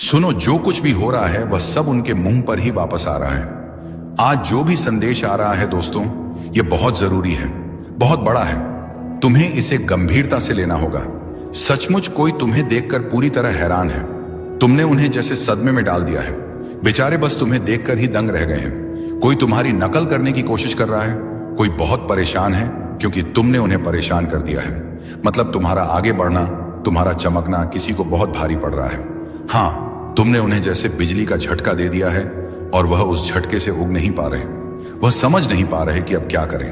सुनो, जो कुछ भी हो रहा है वह सब उनके मुंह पर ही वापस आ रहा है। आज जो भी संदेश आ रहा है दोस्तों, यह बहुत जरूरी है, बहुत बड़ा है। तुम्हें इसे गंभीरता से लेना होगा। सचमुच कोई तुम्हें देखकर पूरी तरह हैरान है। तुमने उन्हें जैसे सदमे में डाल दिया है। बेचारे बस तुम्हें देखकर ही दंग रह गए हैं। कोई तुम्हारी नकल करने की कोशिश कर रहा है, कोई बहुत परेशान है क्योंकि तुमने उन्हें परेशान कर दिया है। मतलब तुम्हारा आगे बढ़ना, तुम्हारा चमकना किसी को बहुत भारी पड़ रहा है। हाँ, तुमने उन्हें जैसे बिजली का झटका दे दिया है और वह उस झटके से उग नहीं पा रहे। वह समझ नहीं पा रहे कि अब क्या करें,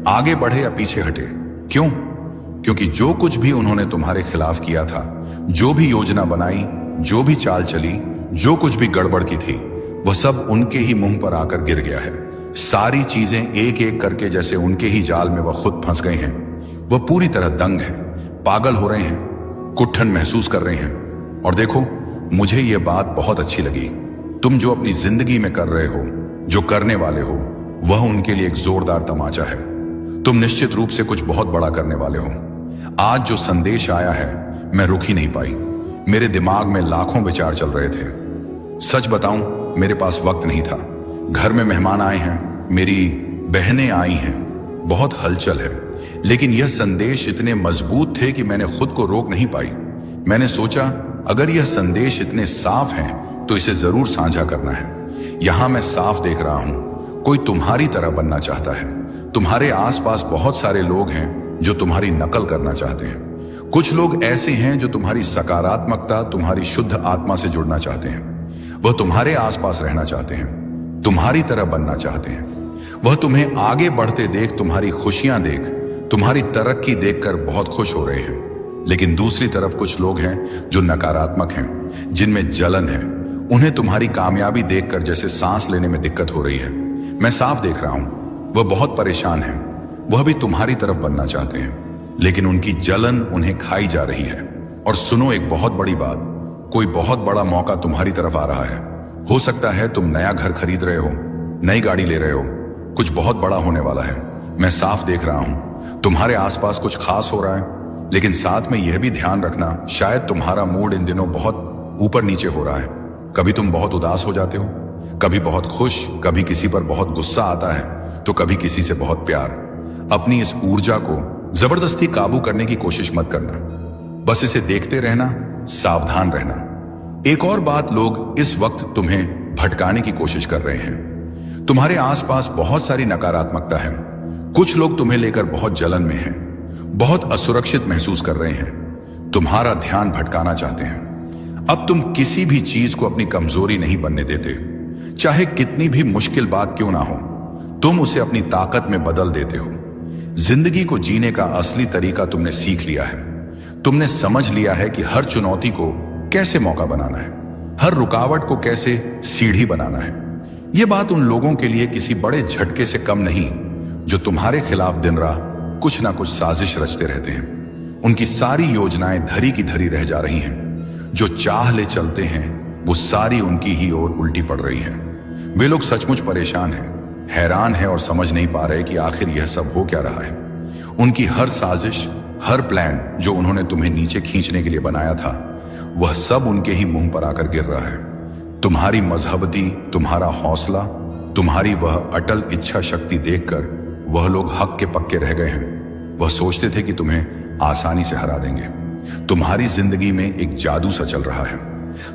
आगे बढ़े या पीछे हटे। क्यों? क्योंकि जो कुछ भी उन्होंने तुम्हारे खिलाफ किया था, जो भी योजना बनाई, जो भी चाल चली, जो कुछ भी गड़बड़ की थी, वह सब उनके ही मुंह पर आकर गिर गया है। सारी चीजें एक एक करके जैसे उनके ही जाल में वह खुद फंस गए हैं। वह पूरी तरह दंग है, पागल हो रहे हैं, कुट्ठन महसूस कर रहे हैं। और देखो, मुझे यह बात बहुत अच्छी लगी। तुम जो अपनी जिंदगी में कर रहे हो, जो करने वाले हो, वह उनके लिए एक जोरदार तमाचा है। तुम निश्चित रूप से कुछ बहुत बड़ा करने वाले हो। आज जो संदेश आया है, मैं रुक ही नहीं पाई। मेरे दिमाग में लाखों विचार चल रहे थे। सच बताऊं, मेरे पास वक्त नहीं था। घर में मेहमान आए हैं, मेरी बहनें आई हैं, बहुत हलचल है। लेकिन यह संदेश इतने मजबूत थे कि मैंने खुद को रोक नहीं पाई। मैंने सोचा, अगर यह संदेश इतने साफ हैं तो इसे जरूर साझा करना है। यहां मैं साफ देख रहा हूं, कोई तुम्हारी तरह बनना चाहता है। तुम्हारे आसपास बहुत सारे लोग हैं जो तुम्हारी नकल करना चाहते हैं। कुछ लोग ऐसे हैं जो तुम्हारी सकारात्मकता, तुम्हारी शुद्ध आत्मा से जुड़ना चाहते हैं। वह तुम्हारे आसपास रहना चाहते हैं, तुम्हारी तरह बनना चाहते हैं। वह तुम्हें आगे बढ़ते देख, तुम्हारी खुशियां देख, तुम्हारी तरक्की देखकर बहुत खुश हो रहे हैं। लेकिन दूसरी तरफ कुछ लोग हैं जो नकारात्मक हैं, जिनमें जलन है। उन्हें तुम्हारी कामयाबी देखकर जैसे सांस लेने में दिक्कत हो रही है। मैं साफ देख रहा हूं, वह बहुत परेशान हैं। वह भी तुम्हारी तरफ बनना चाहते हैं, लेकिन उनकी जलन उन्हें खाई जा रही है। और सुनो, एक बहुत बड़ी बात, कोई बहुत बड़ा मौका तुम्हारी तरफ आ रहा है। हो सकता है तुम नया घर खरीद रहे हो, नई गाड़ी ले रहे हो, कुछ बहुत बड़ा होने वाला है। मैं साफ देख रहा हूं, तुम्हारे आसपास कुछ खास हो रहा है। लेकिन साथ में यह भी ध्यान रखना, शायद तुम्हारा मूड इन दिनों बहुत ऊपर नीचे हो रहा है। कभी तुम बहुत उदास हो जाते हो, कभी बहुत खुश, कभी किसी पर बहुत गुस्सा आता है, तो कभी किसी से बहुत प्यार। अपनी इस ऊर्जा को जबरदस्ती काबू करने की कोशिश मत करना, बस इसे देखते रहना, सावधान रहना। एक और बात, लोग इस वक्त तुम्हें भटकाने की कोशिश कर रहे हैं। तुम्हारे आसपास बहुत सारी नकारात्मकता है। कुछ लोग तुम्हें लेकर बहुत जलन में हैं, बहुत असुरक्षित महसूस कर रहे हैं, तुम्हारा ध्यान भटकाना चाहते हैं। अब तुम किसी भी चीज को अपनी कमजोरी नहीं बनने देते। चाहे कितनी भी मुश्किल बात क्यों ना हो, तुम उसे अपनी ताकत में बदल देते हो। जिंदगी को जीने का असली तरीका तुमने सीख लिया है। तुमने समझ लिया है कि हर चुनौती को कैसे मौका बनाना है, हर रुकावट को कैसे सीढ़ी बनाना है। यह बात उन लोगों के लिए किसी बड़े झटके से कम नहीं जो तुम्हारे खिलाफ दिन रात कुछ ना कुछ साजिश रचते रहते हैं। उनकी सारी योजनाएं धरी की धरी रह जा रही हैं। जो चाह ले चलते हैं, वो सारी उनकी ही ओर उल्टी पड़ रही हैं। वे लोग सचमुच परेशान हैं, हैरान हैं और समझ नहीं पा रहे कि आखिर यह सब हो क्या रहा है। उनकी हर साजिश, हर प्लान जो उन्होंने तुम्हें नीचे खींचने के लिए बनाया था, वह सब उनके ही मुंह पर आकर गिर रहा है। तुम्हारी मजहबती, तुम्हारा हौसला, तुम्हारी वह अटल इच्छा शक्ति देखकर वह लोग हक के पक्के रह गए हैं। वह सोचते थे कि तुम्हें आसानी से हरा देंगे। तुम्हारी जिंदगी में एक जादू सा चल रहा है।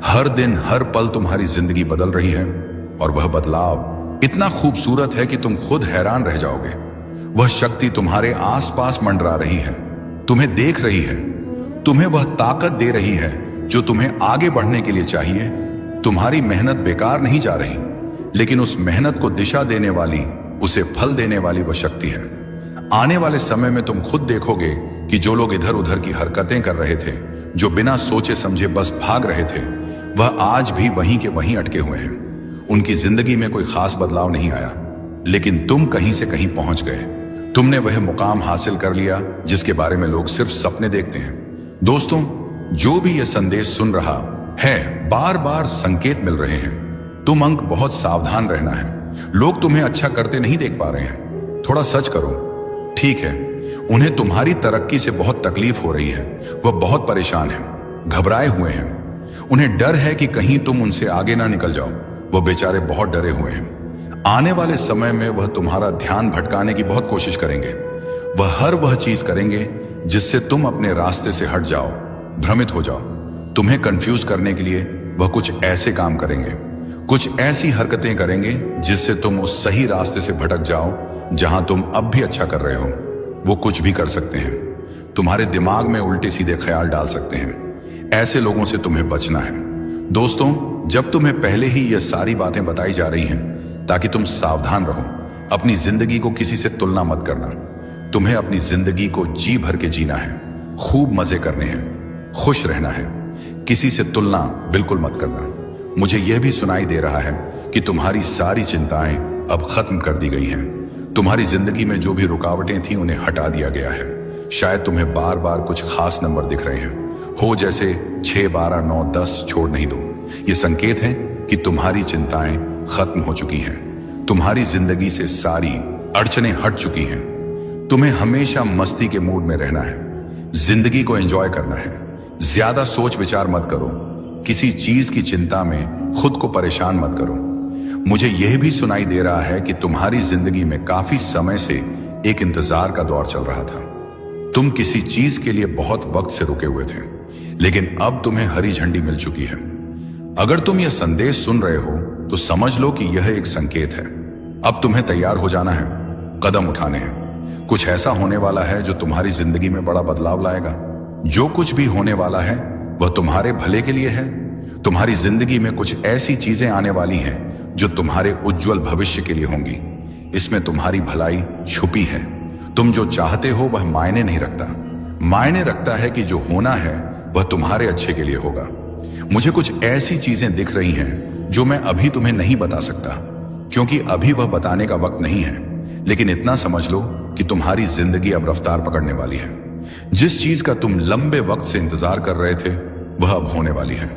हर दिन, हर पल तुम्हारी जिंदगी बदल रही है और वह बदलाव इतना खूबसूरत है कि तुम खुद हैरान रह जाओगे। वह शक्ति तुम्हारे आसपास मंडरा रही है, तुम्हें देख रही है, तुम्हें वह ताकत दे रही है जो तुम्हें आगे बढ़ने के लिए चाहिए। तुम्हारी मेहनत बेकार नहीं जा रही, लेकिन उस मेहनत को दिशा देने वाली, उसे फल देने वाली वह शक्ति है। आने वाले समय में तुम खुद देखोगे कि जो लोग इधर उधर की हरकतें कर रहे थे, जो बिना सोचे समझे बस भाग रहे थे, वह आज भी वहीं के वहीं अटके हुए हैं। उनकी जिंदगी में कोई खास बदलाव नहीं आया, लेकिन तुम कहीं से कहीं पहुंच गए। तुमने वह मुकाम हासिल कर लिया जिसके बारे में लोग सिर्फ सपने देखते हैं। दोस्तों, जो भी यह संदेश सुन रहा है, बार बार संकेत मिल रहे हैं। तुम अंक बहुत सावधान रहना है। लोग तुम्हें अच्छा करते नहीं देख पा रहे हैं। थोड़ा सच करो। ठीक है, उन्हें तुम्हारी तरक्की से बहुत तकलीफ हो रही है। वह बहुत परेशान हैं, घबराए हुए हैं। उन्हें डर है कि कहीं तुम उनसे आगे ना निकल जाओ। वह बेचारे बहुत डरे हुए हैं। आने वाले समय में वह तुम्हारा ध्यान भटकाने की बहुत कोशिश करेंगे। वह चीज करेंगे जिससे तुम अपने रास्ते से हट जाओ, भ्रमित हो जाओ। तुम्हें कंफ्यूज करने के लिए वह कुछ ऐसे काम करेंगे, कुछ ऐसी हरकतें करेंगे जिससे तुम उस सही रास्ते से भटक जाओ जहां तुम अब भी अच्छा कर रहे हो। वो कुछ भी कर सकते हैं, तुम्हारे दिमाग में उल्टे सीधे ख्याल डाल सकते हैं। ऐसे लोगों से तुम्हें बचना है। दोस्तों, जब तुम्हें पहले ही ये सारी बातें बताई जा रही हैं ताकि तुम सावधान रहो। अपनी जिंदगी को किसी से तुलना मत करना। तुम्हें अपनी जिंदगी को जी भर के जीना है, खूब मजे करने हैं, खुश रहना है। किसी से तुलना बिल्कुल मत करना। मुझे यह भी सुनाई दे रहा है कि तुम्हारी सारी चिंताएं अब खत्म कर दी गई हैं। तुम्हारी जिंदगी में जो भी रुकावटें थी उन्हें हटा दिया गया है। शायद तुम्हें बार बार कुछ खास नंबर दिख रहे हैं, हो जैसे 6, 12, 9, 10। छोड़ नहीं दो। ये संकेत है कि तुम्हारी चिंताएं खत्म हो चुकी हैं। तुम्हारी जिंदगी से सारी अड़चनें हट चुकी हैं। तुम्हें हमेशा मस्ती के मूड में रहना है, जिंदगी को एंजॉय करना है। ज्यादा सोच विचार मत करो। किसी चीज की चिंता में खुद को परेशान मत करो। मुझे यह भी सुनाई दे रहा है कि तुम्हारी जिंदगी में काफी समय से एक इंतजार का दौर चल रहा था। तुम किसी चीज के लिए बहुत वक्त से रुके हुए थे, लेकिन अब तुम्हें हरी झंडी मिल चुकी है। अगर तुम यह संदेश सुन रहे हो तो समझ लो कि यह एक संकेत है। अब तुम्हें तैयार हो जाना है, कदम उठाने हैं। कुछ ऐसा होने वाला है जो तुम्हारी जिंदगी में बड़ा बदलाव लाएगा। जो कुछ भी होने वाला है वह तुम्हारे भले के लिए है। तुम्हारी जिंदगी में कुछ ऐसी चीजें आने वाली हैं जो तुम्हारे उज्जवल भविष्य के लिए होंगी। इसमें तुम्हारी भलाई छुपी है। तुम जो चाहते हो वह मायने नहीं रखता। मायने रखता है कि जो होना है वह तुम्हारे अच्छे के लिए होगा। मुझे कुछ ऐसी चीजें दिख रही हैं जो मैं अभी तुम्हें नहीं बता सकता, क्योंकि अभी वह बताने का वक्त नहीं है। लेकिन इतना समझ लो कि तुम्हारी जिंदगी अब रफ्तार पकड़ने वाली है। जिस चीज का तुम लंबे वक्त से इंतजार कर रहे थे वह अब होने वाली है।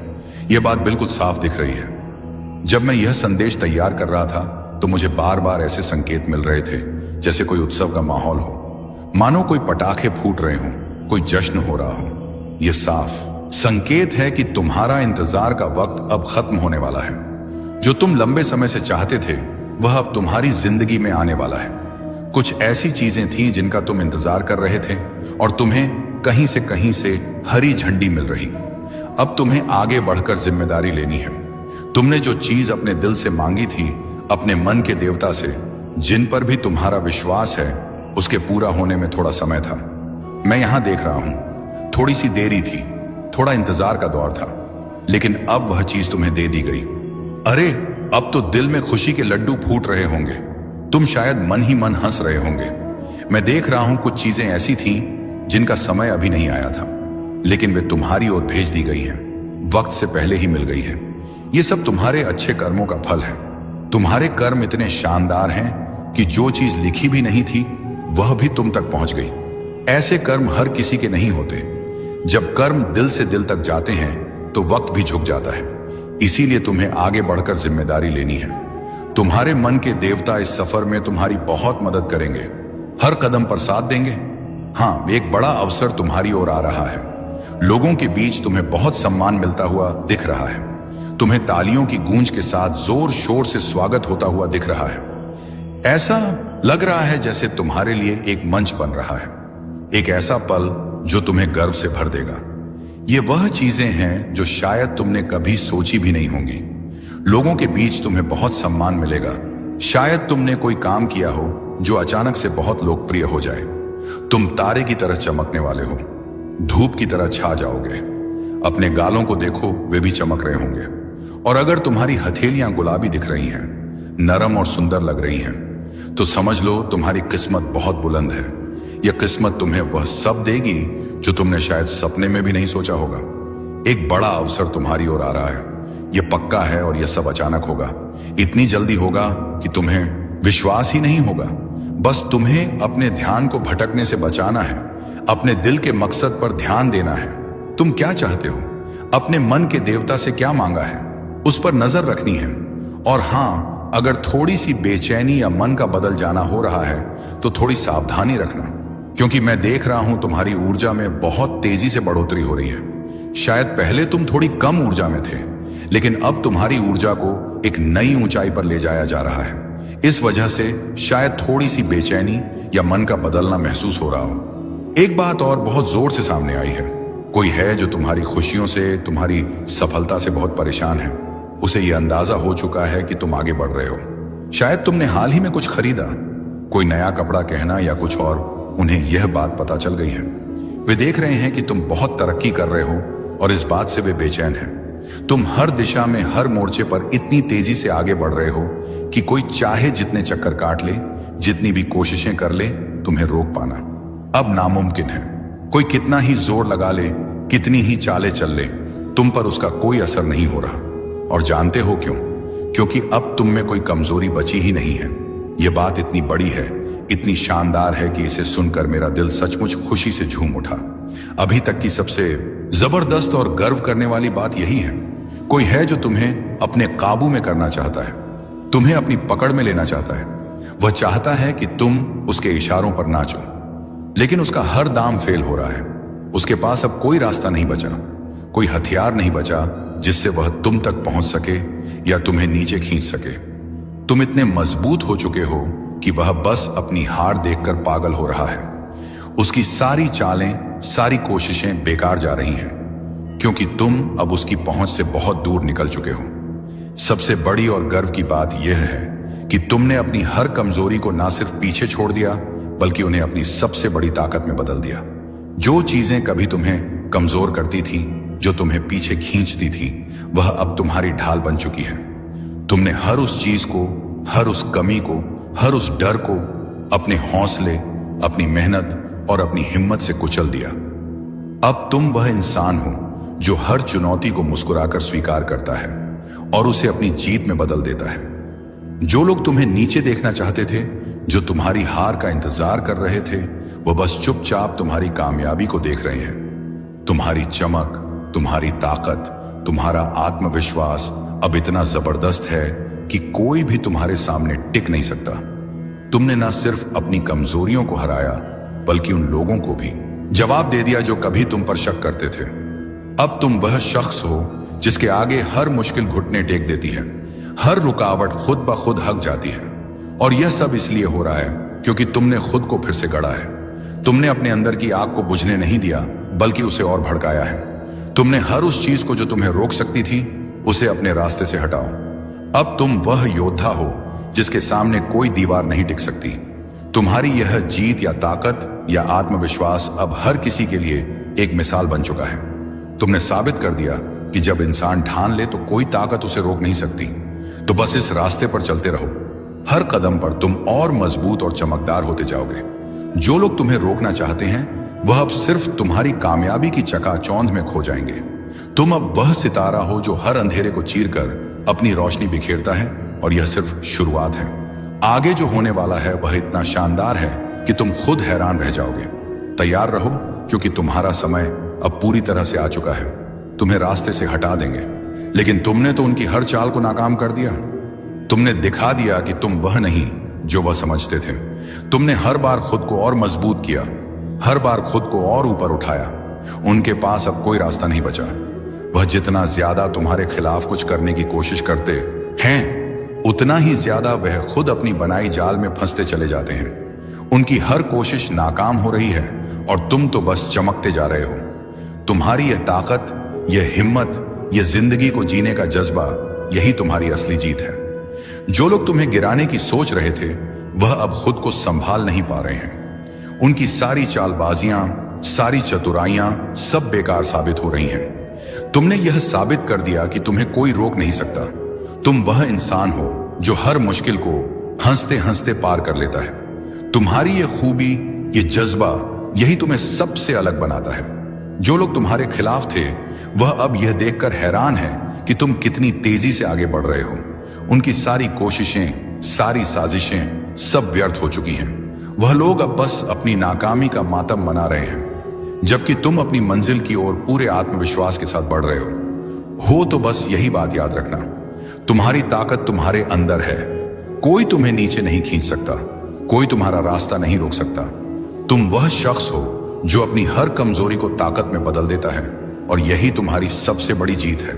यह बात बिल्कुल साफ दिख रही है। जब मैं यह संदेश तैयार कर रहा था तो मुझे बार बार ऐसे संकेत मिल रहे थे जैसे कोई उत्सव का माहौल हो, मानो कोई पटाखे फूट रहे हो, कोई जश्न हो रहा हो। यह साफ संकेत है कि तुम्हारा इंतजार का वक्त अब खत्म होने वाला है। जो तुम लंबे समय से चाहते थे वह अब तुम्हारी जिंदगी में आने वाला है। कुछ ऐसी चीजें थी जिनका तुम इंतजार कर रहे थे और तुम्हें कहीं से हरी झंडी मिल रही। अब तुम्हें आगे बढ़कर जिम्मेदारी लेनी है। तुमने जो चीज अपने दिल से मांगी थी, अपने मन के देवता से, जिन पर भी तुम्हारा विश्वास है, उसके पूरा होने में थोड़ा समय था। मैं यहां देख रहा हूं, थोड़ी सी देरी थी, थोड़ा इंतजार का दौर था, लेकिन अब वह चीज तुम्हें दे दी गई। अरे, अब तो दिल में खुशी के लड्डू फूट रहे होंगे। तुम शायद मन ही मन हंस रहे होंगे। मैं देख रहा हूं कुछ चीजें ऐसी थीं जिनका समय अभी नहीं आया था, लेकिन वे तुम्हारी ओर भेज दी गई हैं, वक्त से पहले ही मिल गई है। ये सब तुम्हारे अच्छे कर्मों का फल है। तुम्हारे कर्म इतने शानदार हैं कि जो चीज लिखी भी नहीं थी वह भी तुम तक पहुंच गई। ऐसे कर्म हर किसी के नहीं होते। जब कर्म दिल से दिल तक जाते हैं तो वक्त भी झुक जाता है। इसीलिए तुम्हें आगे बढ़कर जिम्मेदारी लेनी है। तुम्हारे मन के देवता इस सफर में तुम्हारी बहुत मदद करेंगे, हर कदम पर साथ देंगे। हाँ, एक बड़ा अवसर तुम्हारी ओर आ रहा है। लोगों के बीच तुम्हें बहुत सम्मान मिलता हुआ दिख रहा है। तुम्हें तालियों की गूंज के साथ जोर शोर से स्वागत होता हुआ दिख रहा है। ऐसा लग रहा है जैसे तुम्हारे लिए एक मंच बन रहा है, एक ऐसा पल जो तुम्हें गर्व से भर देगा। ये वह चीजें हैं जो शायद तुमने कभी सोची भी नहीं होंगी। लोगों के बीच तुम्हें बहुत सम्मान मिलेगा। शायद तुमने कोई काम किया हो जो अचानक से बहुत लोकप्रिय हो जाए। तुम तारे की तरह चमकने वाले हो, धूप की तरह छा जाओगे। अपने गालों को देखो, वे भी चमक रहे होंगे। और अगर तुम्हारी हथेलियां गुलाबी दिख रही हैं, नरम और सुंदर लग रही हैं, तो समझ लो तुम्हारी किस्मत बहुत बुलंद है। यह किस्मत तुम्हें वह सब देगी जो तुमने शायद सपने में भी नहीं सोचा होगा। एक बड़ा अवसर तुम्हारी ओर आ रहा है। यह पक्का है और यह सब अचानक होगा। इतनी जल्दी होगा कि तुम्हें विश्वास ही नहीं होगा। बस तुम्हें अपने ध्यान को भटकने से बचाना है, अपने दिल के मकसद पर ध्यान देना है। तुम क्या चाहते हो, अपने मन के देवता से क्या मांगा है, उस पर नजर रखनी है। और हां, अगर थोड़ी सी बेचैनी या मन का बदल जाना हो रहा है तो थोड़ी सावधानी रखना, क्योंकि मैं देख रहा हूं तुम्हारी ऊर्जा में बहुत तेजी से बढ़ोतरी हो रही है। शायद पहले तुम थोड़ी कम ऊर्जा में थे, लेकिन अब तुम्हारी ऊर्जा को एक नई ऊंचाई पर ले जाया जा रहा है। इस वजह से शायद थोड़ी सी बेचैनी या मन का बदलना महसूस हो रहा हो। एक बात और बहुत जोर से सामने आई है। कोई है जो तुम्हारी खुशियों से, तुम्हारी सफलता से बहुत परेशान है। उसे यह अंदाजा हो चुका है कि तुम आगे बढ़ रहे हो। शायद तुमने हाल ही में कुछ खरीदा, कोई नया कपड़ा कहना या कुछ और। उन्हें यह बात पता चल गई है। वे देख रहे हैं कि तुम बहुत तरक्की कर रहे हो और इस बात से वे बेचैन हैं। तुम हर दिशा में, हर मोर्चे पर इतनी तेजी से आगे बढ़ रहे हो कि कोई चाहे जितने चक्कर काट ले, जितनी भी कोशिशें कर ले, तुम्हें रोक पाना अब नामुमकिन है। कोई कितना ही जोर लगा ले, कितनी ही चालें चल ले, तुम पर उसका कोई असर नहीं हो रहा। और जानते हो क्यों? क्योंकि अब तुम में कोई कमजोरी बची ही नहीं है। यह बात इतनी बड़ी है, इतनी शानदार है कि इसे सुनकर मेरा दिल सचमुच खुशी से झूम उठा। अभी तक की सबसे जबरदस्त और गर्व करने वाली बात यही है। कोई है जो तुम्हें अपने काबू में करना चाहता है, तुम्हें अपनी पकड़ में लेना चाहता है। वह चाहता है कि तुम उसके इशारों पर नाचो, लेकिन उसका हर दाम फेल हो रहा है। उसके पास अब कोई रास्ता नहीं बचा, कोई हथियार नहीं बचा जिससे वह तुम तक पहुंच सके या तुम्हें नीचे खींच सके। तुम इतने मजबूत हो चुके हो कि वह बस अपनी हार देखकर पागल हो रहा है। उसकी सारी चालें, सारी कोशिशें बेकार जा रही हैं, क्योंकि तुम अब उसकी पहुंच से बहुत दूर निकल चुके हो। सबसे बड़ी और गर्व की बात यह है कि तुमने अपनी हर कमजोरी को ना सिर्फ पीछे छोड़ दिया, बल्कि उन्हें अपनी सबसे बड़ी ताकत में बदल दिया। जो चीजें कभी तुम्हें कमजोर करती थी, जो तुम्हें पीछे खींचती थी, वह अब तुम्हारी ढाल बन चुकी है। तुमने हर उस चीज को, हर उस कमी को, हर उस डर को अपने हौसले, अपनी मेहनत और अपनी हिम्मत से कुचल दिया। अब तुम वह इंसान हो जो हर चुनौती को मुस्कुराकर स्वीकार करता है और उसे अपनी जीत में बदल देता है। जो लोग तुम्हें नीचे देखना चाहते थे, जो तुम्हारी हार का इंतजार कर रहे थे, वह बस चुपचाप तुम्हारी कामयाबी को देख रहे हैं। तुम्हारी चमक, तुम्हारी ताकत, तुम्हारा आत्मविश्वास अब इतना जबरदस्त है कि कोई भी तुम्हारे सामने टिक नहीं सकता। तुमने न सिर्फ अपनी कमजोरियों को हराया, बल्कि उन लोगों को भी जवाब दे दिया जो कभी तुम पर शक करते थे। अब तुम वह शख्स हो जिसके आगे हर मुश्किल घुटने टेक देती है, हर रुकावट खुद ब खुद हक जाती है। और यह सब इसलिए हो रहा है क्योंकि तुमने खुद को फिर से गढ़ा है। तुमने अपने अंदर की आग को बुझने नहीं दिया, बल्कि उसे और भड़काया है। तुमने हर उस चीज को जो तुम्हें रोक सकती थी, उसे अपने रास्ते से हटाओ। अब तुम वह योद्धा हो जिसके सामने कोई दीवार नहीं टिक सकती। तुम्हारी यह जीत या ताकत या आत्मविश्वास अब हर किसी के लिए एक मिसाल बन चुका है। तुमने साबित कर दिया कि जब इंसान ठान ले तो कोई ताकत उसे रोक नहीं सकती। तो बस इस रास्ते पर चलते रहो। हर कदम पर तुम और मजबूत और चमकदार होते जाओगे। जो लोग तुम्हें रोकना चाहते हैं, वह अब सिर्फ तुम्हारी कामयाबी की चकाचौंध में खो जाएंगे। तुम अब वह सितारा हो जो हर अंधेरे को चीरकर अपनी रोशनी बिखेरता है, और यह सिर्फ शुरुआत है। आगे जो होने वाला है वह इतना शानदार है कि तुम खुद हैरान रह जाओगे। तैयार रहो, क्योंकि तुम्हारा समय अब पूरी तरह से आ चुका है। तुम्हें रास्ते से हटा देंगे, लेकिन तुमने तो उनकी हर चाल को नाकाम कर दिया। तुमने दिखा दिया कि तुम वह नहीं जो वह समझते थे। तुमने हर बार खुद को और मजबूत किया, हर बार खुद को और ऊपर उठाया। उनके पास अब कोई रास्ता नहीं बचा। वह जितना ज्यादा तुम्हारे खिलाफ कुछ करने की कोशिश करते हैं, उतना ही ज्यादा वह खुद अपनी बनाई जाल में फंसते चले जाते हैं। उनकी हर कोशिश नाकाम हो रही है और तुम तो बस चमकते जा रहे हो। तुम्हारी यह ताकत, यह हिम्मत, यह जिंदगी को जीने का जज्बा, यही तुम्हारी असली जीत है। जो लोग तुम्हें गिराने की सोच रहे थे, वह अब खुद को संभाल नहीं पा रहे हैं। उनकी सारी चालबाजियां, सारी चतुराइयां सब बेकार साबित हो रही हैं। तुमने यह साबित कर दिया कि तुम्हें कोई रोक नहीं सकता। तुम वह इंसान हो जो हर मुश्किल को हंसते हंसते पार कर लेता है। तुम्हारी यह खूबी, यह जज्बा, यही तुम्हें सबसे अलग बनाता है। जो लोग तुम्हारे खिलाफ थे, वह अब यह देखकर हैरान है कि तुम कितनी तेजी से आगे बढ़ रहे हो। उनकी सारी कोशिशें, सारी साजिशें सब व्यर्थ हो चुकी हैं। वह लोग अब बस अपनी नाकामी का मातम मना रहे हैं, जबकि तुम अपनी मंजिल की ओर पूरे आत्मविश्वास के साथ बढ़ रहे हो। तो बस यही बात याद रखना, तुम्हारी ताकत तुम्हारे अंदर है। कोई तुम्हें नीचे नहीं खींच सकता, कोई तुम्हारा रास्ता नहीं रोक सकता। तुम वह शख्स हो जो अपनी हर कमजोरी को ताकत में बदल देता है और यही तुम्हारी सबसे बड़ी जीत है।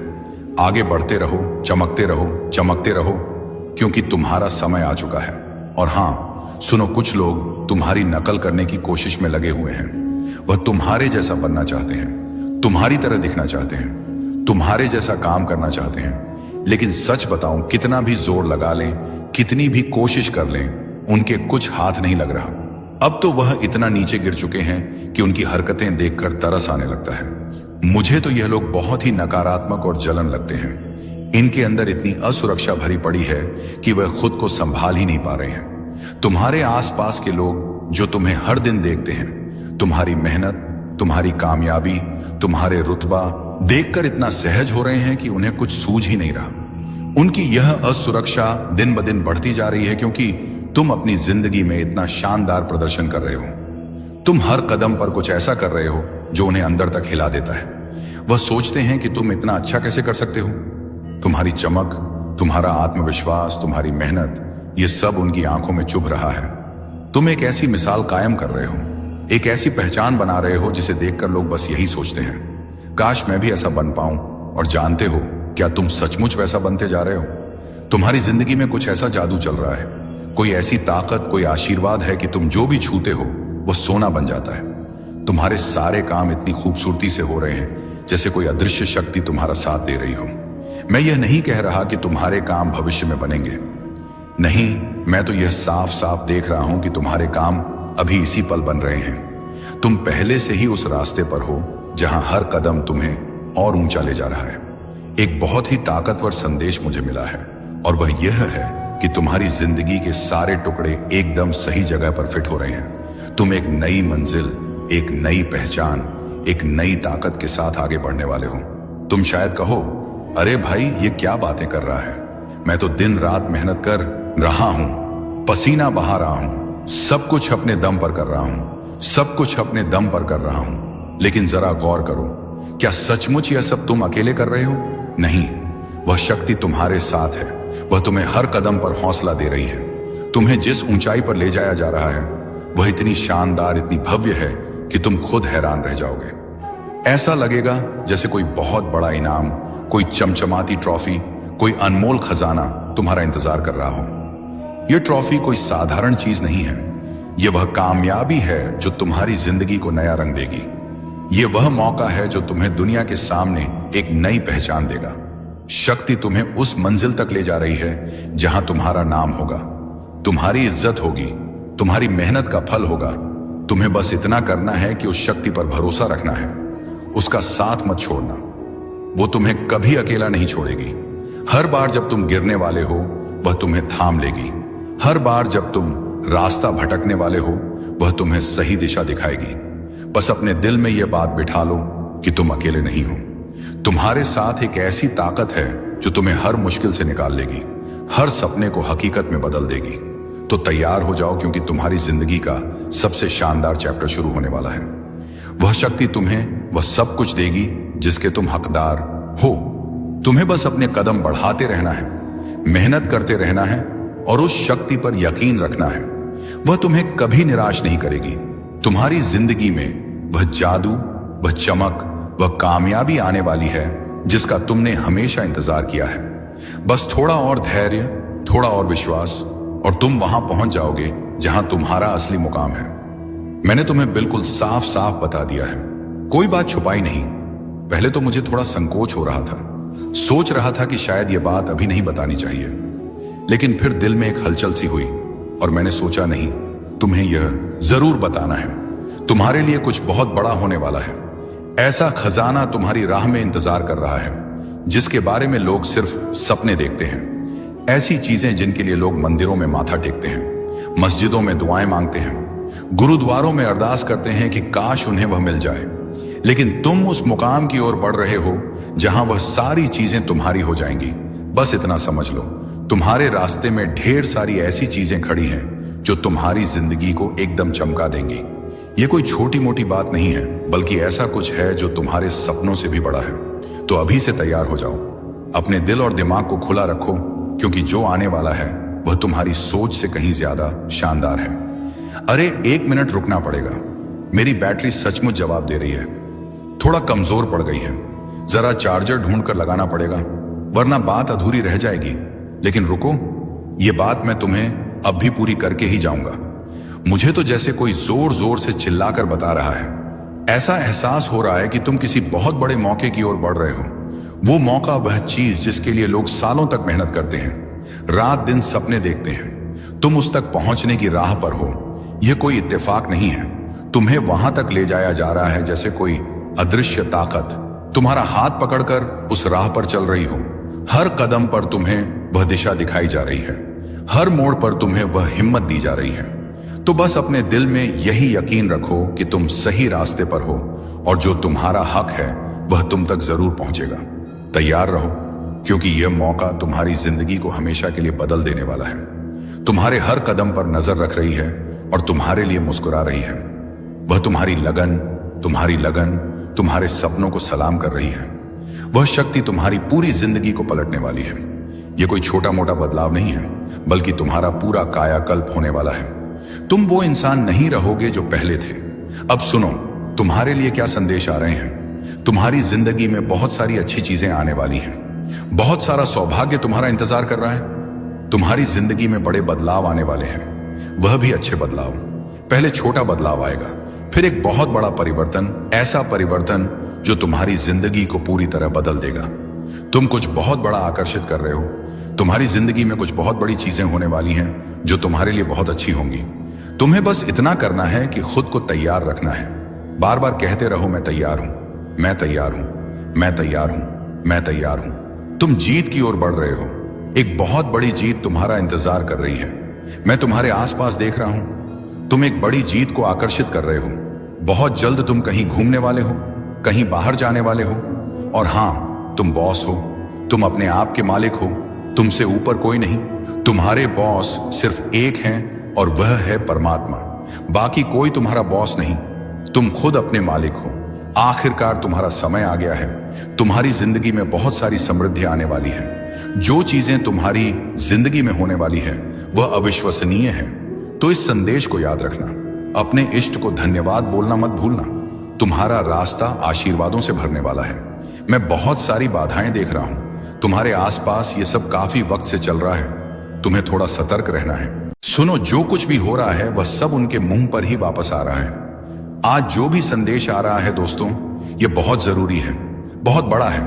आगे बढ़ते रहो, चमकते रहो, चमकते रहो, क्योंकि तुम्हारा समय आ चुका है। और हां सुनो, कुछ लोग तुम्हारी नकल करने की कोशिश में लगे हुए हैं। वह तुम्हारे जैसा बनना चाहते हैं, तुम्हारी तरह दिखना चाहते हैं, तुम्हारे जैसा काम करना चाहते हैं। लेकिन सच बताऊं, कितना भी जोर लगा लें, कितनी भी कोशिश कर लें, उनके कुछ हाथ नहीं लग रहा। अब तो वह इतना नीचे गिर चुके हैं कि उनकी हरकतें देखकर तरस आने लगता है। मुझे तो यह लोग बहुत ही नकारात्मक और जलन लगते हैं। इनके अंदर इतनी असुरक्षा भरी पड़ी है कि वह खुद को संभाल ही नहीं पा रहे हैं। तुम्हारे आसपास के लोग जो तुम्हें हर दिन देखते हैं, तुम्हारी मेहनत, तुम्हारी कामयाबी, तुम्हारे रुतबा देखकर इतना सहज हो रहे हैं कि उन्हें कुछ सूझ ही नहीं रहा। उनकी यह असुरक्षा दिन ब दिन बढ़ती जा रही है, क्योंकि तुम अपनी जिंदगी में इतना शानदार प्रदर्शन कर रहे हो। तुम हर कदम पर कुछ ऐसा कर रहे हो जो उन्हें अंदर तक हिला देता है। वह सोचते हैं कि तुम इतना अच्छा कैसे कर सकते हो। तुम्हारी चमक, तुम्हारा आत्मविश्वास, तुम्हारी मेहनत, ये सब उनकी आंखों में चुभ रहा है। तुम एक ऐसी मिसाल कायम कर रहे हो, एक ऐसी पहचान बना रहे हो जिसे देखकर लोग बस यही सोचते हैं, काश मैं भी ऐसा बन पाऊं। और जानते हो क्या तुम सचमुच वैसा बनते जा रहे हो? तुम्हारी जिंदगी में कुछ ऐसा जादू चल रहा है, कोई ऐसी ताकत, कोई आशीर्वाद है कि तुम जो भी छूते हो वो सोना बन जाता है। तुम्हारे सारे काम इतनी खूबसूरती से हो रहे हैं जैसे कोई अदृश्य शक्ति तुम्हारा साथ दे रही हो। मैं यह नहीं कह रहा कि तुम्हारे काम भविष्य में बनेंगे, नहीं, मैं तो यह साफ साफ देख रहा हूं कि तुम्हारे काम अभी इसी पल बन रहे हैं। तुम पहले से ही उस रास्ते पर हो जहां हर कदम तुम्हें और ऊंचा ले जा रहा है। एक बहुत ही ताकतवर संदेश मुझे मिला है, और वह यह है कि तुम्हारी जिंदगी के सारे टुकड़े एकदम सही जगह पर फिट हो रहे हैं। तुम एक नई मंजिल, एक नई पहचान, एक नई ताकत के साथ आगे बढ़ने वाले हो। तुम शायद कहो, अरे भाई ये क्या बातें कर रहा है, मैं तो दिन रात मेहनत कर रहा हूं, पसीना बहा रहा हूं, सब कुछ अपने दम पर कर रहा हूं, सब कुछ अपने दम पर कर रहा हूं। लेकिन जरा गौर करो, क्या सचमुच यह सब तुम अकेले कर रहे हो? नहीं, वह शक्ति तुम्हारे साथ है। वह तुम्हें हर कदम पर हौसला दे रही है। तुम्हें जिस ऊंचाई पर ले जाया जा रहा है वह इतनी शानदार, इतनी भव्य है कि तुम खुद हैरान रह जाओगे। ऐसा लगेगा जैसे कोई बहुत बड़ा इनाम, कोई चमचमाती ट्रॉफी, कोई अनमोल खजाना तुम्हारा इंतजार कर रहा हो। यह ट्रॉफी कोई साधारण चीज नहीं है, यह वह कामयाबी है जो तुम्हारी जिंदगी को नया रंग देगी। यह वह मौका है जो तुम्हें दुनिया के सामने एक नई पहचान देगा। शक्ति तुम्हें उस मंजिल तक ले जा रही है जहां तुम्हारा नाम होगा, तुम्हारी इज्जत होगी, तुम्हारी मेहनत का फल होगा। तुम्हें बस इतना करना है कि उस शक्ति पर भरोसा रखना है, उसका साथ मत छोड़ना। वो तुम्हें कभी अकेला नहीं छोड़ेगी। हर बार जब तुम गिरने वाले हो वह तुम्हें थाम लेगी। हर बार जब तुम रास्ता भटकने वाले हो वह तुम्हें सही दिशा दिखाएगी। बस अपने दिल में यह बात बिठा लो कि तुम अकेले नहीं हो। तुम्हारे साथ एक ऐसी ताकत है जो तुम्हें हर मुश्किल से निकाल लेगी, हर सपने को हकीकत में बदल देगी। तो तैयार हो जाओ, क्योंकि तुम्हारी जिंदगी का सबसे शानदार चैप्टर शुरू होने वाला है। वह शक्ति तुम्हें वह सब कुछ देगी जिसके तुम हकदार हो। तुम्हें बस अपने कदम बढ़ाते रहना है, मेहनत करते रहना है और उस शक्ति पर यकीन रखना है। वह तुम्हें कभी निराश नहीं करेगी। तुम्हारी जिंदगी में वह जादू, वह चमक, वह कामयाबी आने वाली है जिसका तुमने हमेशा इंतजार किया है। बस थोड़ा और धैर्य, थोड़ा और विश्वास, और तुम वहां पहुंच जाओगे जहां तुम्हारा असली मुकाम है। मैंने तुम्हें बिल्कुल साफ साफ बता दिया है, कोई बात छुपाई नहीं। पहले तो मुझे थोड़ा संकोच हो रहा था, सोच रहा था कि शायद यह बात अभी नहीं बतानी चाहिए, लेकिन फिर दिल में एक हलचल सी हुई और मैंने सोचा नहीं, तुम्हें यह जरूर बताना है। तुम्हारे लिए कुछ बहुत बड़ा होने वाला है। ऐसा खजाना तुम्हारी राह में इंतजार कर रहा है जिसके बारे में लोग सिर्फ सपने देखते हैं। ऐसी चीजें जिनके लिए लोग मंदिरों में माथा टेकते हैं, मस्जिदों में दुआएं मांगते हैं, गुरुद्वारों में अरदास करते हैं कि काश उन्हें वह मिल जाए। लेकिन तुम उस मुकाम की ओर बढ़ रहे हो जहां वह सारी चीजें तुम्हारी हो जाएंगी। बस इतना समझ लो, तुम्हारे रास्ते में ढेर सारी ऐसी चीजें खड़ी हैं जो तुम्हारी जिंदगी को एकदम चमका देंगी। ये कोई छोटी मोटी बात नहीं है, बल्कि ऐसा कुछ है जो तुम्हारे सपनों से भी बड़ा है। तो अभी से तैयार हो जाओ, अपने दिल और दिमाग को खुला रखो, क्योंकि जो आने वाला है वह तुम्हारी सोच से कहीं ज्यादा शानदार है। अरे 1 मिनट रुकना पड़ेगा, मेरी बैटरी सचमुच जवाब दे रही है। थोड़ा कमजोर पड़ गई है। जरा चार्जर ढूंढ कर लगाना पड़ेगा, वरना बात अधूरी रह जाएगी। लेकिन रुको, ये बात मैं तुम्हें अब भी पूरी करके ही जाऊंगा। मुझे तो जैसे कोई जोर जोर से चिल्लाकर बता रहा है। ऐसा एहसास हो रहा है कि तुम किसी बहुत बड़े मौके की ओर बढ़ रहे हो। वो मौका, वह चीज जिसके लिए लोग सालों तक मेहनत करते हैं, रात दिन सपने देखते हैं। तुम उस तक पहुंचने की राह पर हो। यह कोई इत्तेफाक नहीं है। तुम्हें वहां तक ले जाया जा रहा है जैसे कोई अदृश्य ताकत तुम्हारा हाथ पकड़कर उस राह पर चल रही हो। हर कदम पर तुम्हें वह दिशा दिखाई जा रही है, हर मोड़ पर तुम्हें वह हिम्मत दी जा रही है। तो बस अपने दिल में यही यकीन रखो कि तुम सही रास्ते पर हो और जो तुम्हारा हक है वह तुम तक जरूर पहुंचेगा। तैयार रहो, क्योंकि यह मौका तुम्हारी जिंदगी को हमेशा के लिए बदल देने वाला है। तुम्हारे हर कदम पर नजर रख रही है और तुम्हारे लिए मुस्कुरा रही है। वह तुम्हारी लगन तुम्हारे सपनों को सलाम कर रही है। वह शक्ति तुम्हारी पूरी जिंदगी को पलटने वाली है। यह कोई छोटा मोटा बदलाव नहीं है, बल्कि तुम्हारा पूरा कायाकल्प होने वाला है। तुम वो इंसान नहीं रहोगे जो पहले थे। अब सुनो, तुम्हारे लिए क्या संदेश आ रहे हैं। तुम्हारी जिंदगी में बहुत सारी अच्छी चीजें आने वाली हैं। बहुत सारा सौभाग्य तुम्हारा इंतजार कर रहा है। तुम्हारी जिंदगी में बड़े बदलाव आने वाले हैं, वह भी अच्छे बदलाव। पहले छोटा बदलाव आएगा, फिर एक बहुत बड़ा परिवर्तन, ऐसा परिवर्तन जो तुम्हारी जिंदगी को पूरी तरह बदल देगा। तुम कुछ बहुत बड़ा आकर्षित कर रहे हो। तुम्हारी जिंदगी में कुछ बहुत बड़ी चीजें होने वाली हैं जो तुम्हारे लिए बहुत अच्छी होंगी। तुम्हें बस इतना करना है कि खुद को तैयार रखना है। बार बार कहते रहो, मैं तैयार हूं, मैं तैयार हूं, मैं तैयार हूं, मैं तैयार हूं। तुम जीत की ओर बढ़ रहे हो। एक बहुत बड़ी जीत तुम्हारा इंतजार कर रही है। मैं तुम्हारे आसपास देख रहा हूं। तुम एक बड़ी जीत को आकर्षित कर रहे हो। बहुत जल्द तुम कहीं घूमने वाले हो, कहीं बाहर जाने वाले हो। और हां, तुम बॉस हो, तुम अपने आप के मालिक हो। तुमसे ऊपर कोई नहीं। तुम्हारे बॉस सिर्फ एक हैं और वह है परमात्मा। बाकी कोई तुम्हारा बॉस नहीं, तुम खुद अपने मालिक हो। आखिरकार तुम्हारा समय आ गया है। तुम्हारी जिंदगी में बहुत सारी समृद्धि आने वाली है। जो चीजें तुम्हारी जिंदगी में होने वाली है वह अविश्वसनीय है। तो इस संदेश को याद रखना। अपने इष्ट को धन्यवाद बोलना मत भूलना। तुम्हारा रास्ता आशीर्वादों से भरने वाला है। मैं बहुत सारी बाधाएं देख रहा हूं तुम्हारे आसपास। ये सब काफी वक्त से चल रहा है। तुम्हें थोड़ा सतर्क रहना है। सुनो, जो कुछ भी हो रहा है वह सब उनके मुंह पर ही वापस आ रहा है। आज जो भी संदेश आ रहा है दोस्तों, यह बहुत जरूरी है, बहुत बड़ा है।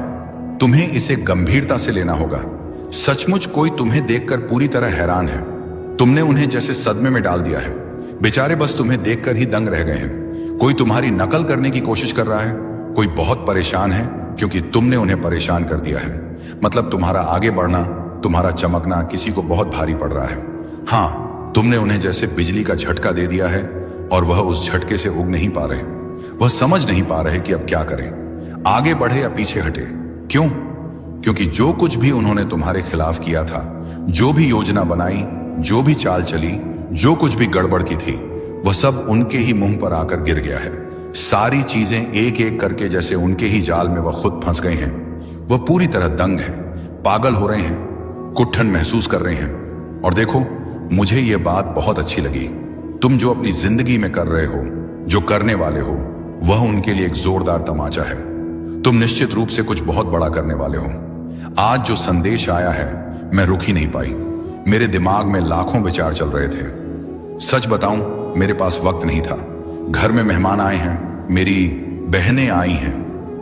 तुम्हें इसे गंभीरता से लेना होगा। सचमुच कोई तुम्हें देखकर पूरी तरह हैरान है। तुमने उन्हें जैसे सदमे में डाल दिया है। बेचारे बस तुम्हें देखकर ही दंग रह गए हैं। कोई तुम्हारी नकल करने की कोशिश कर रहा है। कोई बहुत परेशान है क्योंकि तुमने उन्हें परेशान कर दिया है। मतलब तुम्हारा आगे बढ़ना, तुम्हारा चमकना किसी को बहुत भारी पड़ रहा है। हाँ, तुमने उन्हें जैसे बिजली का झटका दे दिया है और वह उस झटके से उग नहीं पा रहे। वह समझ नहीं पा रहे कि अब क्या करें, आगे बढ़े या पीछे हटे। क्यों? क्योंकि जो कुछ भी उन्होंने तुम्हारे खिलाफ किया था, जो भी योजना बनाई, जो भी चाल चली, जो कुछ भी गड़बड़ की थी, वह सब उनके ही मुंह पर आकर गिर गया है। सारी चीजें एक एक करके जैसे उनके ही जाल में वह खुद फंस गए हैं। वह पूरी तरह दंग हैं, पागल हो रहे हैं, कुट्ठन महसूस कर रहे हैं। और देखो, मुझे यह बात बहुत अच्छी लगी। तुम जो अपनी जिंदगी में कर रहे हो, जो करने वाले हो, वह उनके लिए एक जोरदार तमाचा है। तुम निश्चित रूप से कुछ बहुत बड़ा करने वाले हो। आज जो संदेश आया है, मैं रुक ही नहीं पाई। मेरे दिमाग में लाखों विचार चल रहे थे। सच बताऊं, मेरे पास वक्त नहीं था। घर में मेहमान आए हैं, मेरी बहनें आई हैं,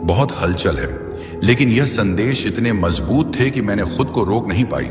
बहुत हलचल है। लेकिन यह संदेश इतने मजबूत थे कि मैंने खुद को रोक नहीं पाई।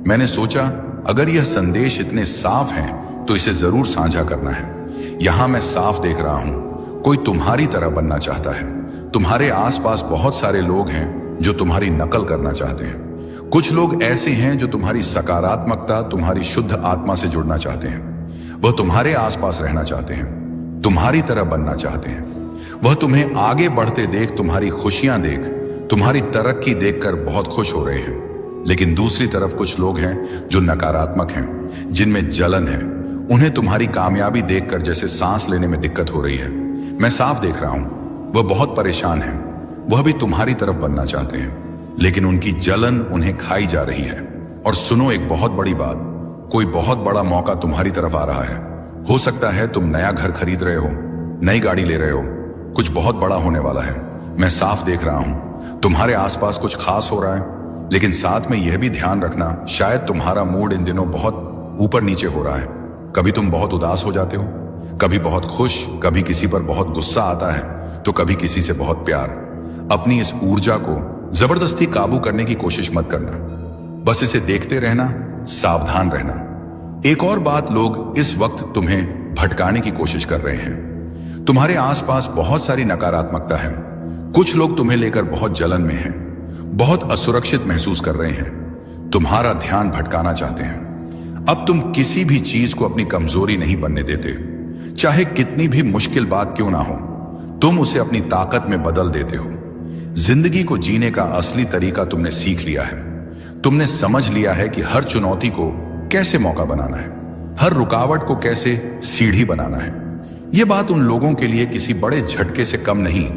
मैंने सोचा, अगर यह संदेश इतने साफ हैं तो इसे जरूर साझा करना है। यहां मैं साफ देख रहा हूं, कोई तुम्हारी तरह बनना चाहता है। तुम्हारे आसपास बहुत सारे लोग हैं जो तुम्हारी नकल करना चाहते हैं। कुछ लोग ऐसे हैं जो तुम्हारी सकारात्मकता, तुम्हारी शुद्ध आत्मा से जुड़ना चाहते हैं। वह तुम्हारे आसपास रहना चाहते हैं, तुम्हारी तरह बनना चाहते हैं। वह तुम्हें आगे बढ़ते देख, तुम्हारी खुशियां देख, तुम्हारी तरक्की देखकर बहुत खुश हो रहे हैं। लेकिन दूसरी तरफ कुछ लोग हैं जो नकारात्मक हैं, जिनमें जलन है। उन्हें तुम्हारी कामयाबी देखकर जैसे सांस लेने में दिक्कत हो रही है। मैं साफ देख रहा हूं, वह बहुत परेशान हैं। वह भी तुम्हारी तरफ बनना चाहते हैं, लेकिन उनकी जलन उन्हें खाई जा रही है। और सुनो, एक बहुत बड़ी बात, कोई बहुत बड़ा मौका तुम्हारी तरफ आ रहा है। हो सकता है तुम नया घर खरीद रहे हो, नई गाड़ी ले रहे हो, कुछ बहुत बड़ा होने वाला है। मैं साफ देख रहा हूं तुम्हारे आसपास कुछ खास हो रहा है, लेकिन साथ में यह भी ध्यान रखना शायद तुम्हारा मूड इन दिनों बहुत ऊपर नीचे हो रहा है। कभी तुम बहुत उदास हो जाते हो, कभी बहुत खुश, कभी किसी पर बहुत गुस्सा आता है तो कभी किसी से बहुत प्यार। अपनी इस ऊर्जा को जबरदस्ती काबू करने की कोशिश मत करना, बस इसे देखते रहना, सावधान रहना। एक और बात, लोग इस वक्त तुम्हें भटकाने की कोशिश कर रहे हैं। तुम्हारे आसपास बहुत सारी नकारात्मकता है। कुछ लोग तुम्हें लेकर बहुत जलन में हैं, बहुत असुरक्षित महसूस कर रहे हैं, तुम्हारा ध्यान भटकाना चाहते हैं। अब तुम किसी भी चीज को अपनी कमजोरी नहीं बनने देते, चाहे कितनी भी मुश्किल बात क्यों ना हो, तुम उसे अपनी ताकत में बदल देते हो। जिंदगी को जीने का असली तरीका तुमने सीख लिया है। तुमने समझ लिया है कि हर चुनौती को कैसे मौका बनाना है, हर रुकावट को कैसे सीढ़ी बनाना है। यह बात उन लोगों के लिए किसी बड़े झटके से कम नहीं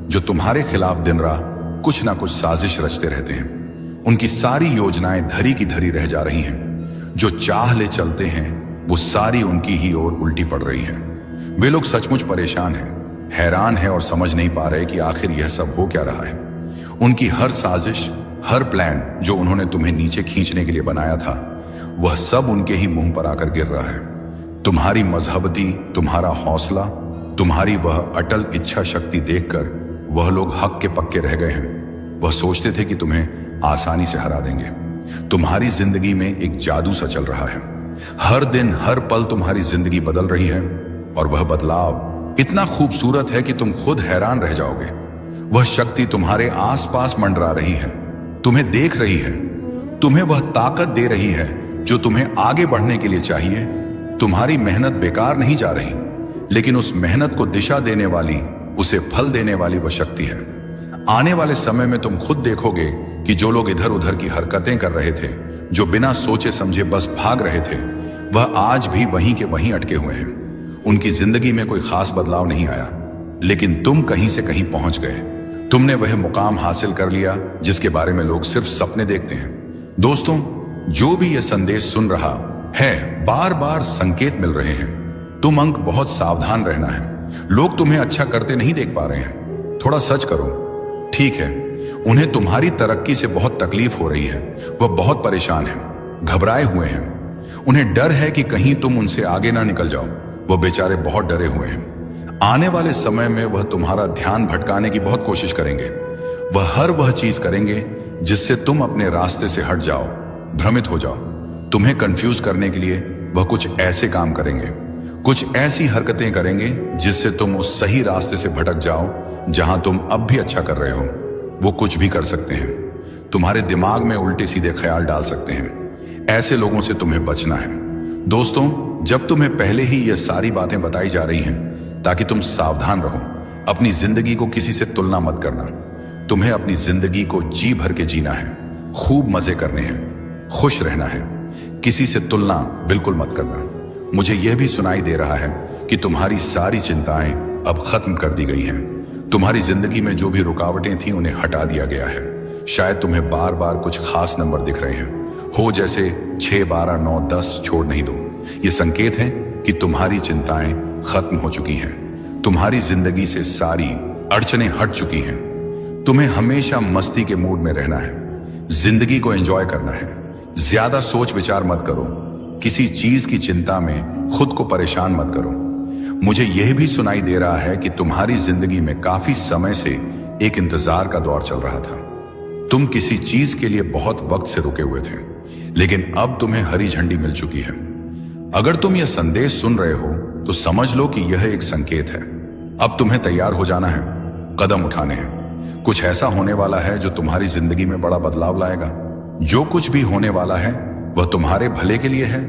जो तुम्हारे खिलाफ दिन रात कुछ ना कुछ साजिश रचते रहते हैं। उनकी सारी योजनाएं धरी की धरी रह जा रही हैं। जो चाह ले चलते हैं वो सारी उनकी ही ओर उल्टी पड़ रही हैं। वे लोग सचमुच परेशान हैं, हैरान हैं और समझ नहीं पा रहे कि आखिर यह सब हो क्या रहा है। उनकी हर साजिश, हर प्लान जो उन्होंने तुम्हें नीचे खींचने के लिए बनाया था, वह सब उनके ही मुंह पर आकर गिर रहा है। तुम्हारी मजहबती, तुम्हारा हौसला, तुम्हारी वह अटल इच्छा शक्ति देखकर वह लोग हक के पक्के रह गए हैं। वह सोचते थे कि तुम्हें आसानी से हरा देंगे। तुम्हारी जिंदगी में एक जादू सा चल रहा है। हर दिन, हर पल तुम्हारी जिंदगी बदल रही है और वह बदलाव इतना खूबसूरत है कि तुम खुद हैरान रह जाओगे। वह शक्ति तुम्हारे आसपास मंडरा रही है, तुम्हें देख रही है, तुम्हें वह ताकत दे रही है जो तुम्हें आगे बढ़ने के लिए चाहिए। तुम्हारी मेहनत बेकार नहीं जा रही, लेकिन उस मेहनत को दिशा देने वाली, उसे फल देने वाली वह शक्ति है। आने वाले समय में तुम खुद देखोगे कि जो लोग इधर उधर की हरकतें कर रहे थे, जो बिना सोचे समझे बस भाग रहे थे, वह आज भी वहीं के वहीं अटके हुए हैं। उनकी जिंदगी में कोई खास बदलाव नहीं आया, लेकिन तुम कहीं से कहीं पहुंच गए। तुमने वह मुकाम हासिल कर लिया जिसके बारे में लोग सिर्फ सपने देखते हैं। दोस्तों, जो भी यह संदेश सुन रहा है, बार बार संकेत मिल रहे हैं। तुम अंक बहुत सावधान रहना है। लोग तुम्हें अच्छा करते नहीं देख पा रहे हैं। थोड़ा सच करो, ठीक है, उन्हें तुम्हारी तरक्की से बहुत तकलीफ हो रही है। वह बहुत परेशान है, घबराए हुए हैं। उन्हें डर है कि कहीं तुम उनसे आगे ना निकल जाओ। वह बेचारे बहुत डरे हुए हैं। आने वाले समय में वह तुम्हारा ध्यान भटकाने की बहुत कोशिश करेंगे। वह चीज करेंगे जिससे तुम अपने रास्ते से हट जाओ, भ्रमित हो जाओ। तुम्हें कंफ्यूज करने के लिए वह कुछ ऐसे काम करेंगे, कुछ ऐसी हरकतें करेंगे जिससे तुम उस सही रास्ते से भटक जाओ जहां तुम अब भी अच्छा कर रहे हो। वो कुछ भी कर सकते हैं, तुम्हारे दिमाग में उल्टे सीधे ख्याल डाल सकते हैं। ऐसे लोगों से तुम्हें बचना है। दोस्तों, जब तुम्हें पहले ही ये सारी बातें बताई जा रही हैं ताकि तुम सावधान रहो, अपनी जिंदगी को किसी से तुलना मत करना। तुम्हें अपनी जिंदगी को जी भर के जीना है, खूब मजे करने हैं, खुश रहना है। किसी से तुलना बिल्कुल मत करना। मुझे यह भी सुनाई दे रहा है कि तुम्हारी सारी चिंताएं अब खत्म कर दी गई हैं। तुम्हारी जिंदगी में जो भी रुकावटें थीं उन्हें हटा दिया गया है। शायद तुम्हें बार बार कुछ खास नंबर दिख रहे हैं, हो जैसे 6, 12, 9, 10, छोड़ नहीं दो। ये संकेत है कि तुम्हारी चिंताएं खत्म हो चुकी हैं। तुम्हारी जिंदगी से सारी अड़चनें हट चुकी हैं। तुम्हें हमेशा मस्ती के मूड में रहना है, जिंदगी को एंजॉय करना है। ज्यादा सोच विचार मत करो, किसी चीज की चिंता में खुद को परेशान मत करो। मुझे यह भी सुनाई दे रहा है कि तुम्हारी जिंदगी में काफी समय से एक इंतजार का दौर चल रहा था। तुम किसी चीज के लिए बहुत वक्त से रुके हुए थे, लेकिन अब तुम्हें हरी झंडी मिल चुकी है। अगर तुम यह संदेश सुन रहे हो तो समझ लो कि यह एक संकेत है। अब तुम्हें तैयार हो जाना है, कदम उठाने हैं। कुछ ऐसा होने वाला है जो तुम्हारी जिंदगी में बड़ा बदलाव लाएगा। जो कुछ भी होने वाला है वह तुम्हारे भले के लिए है।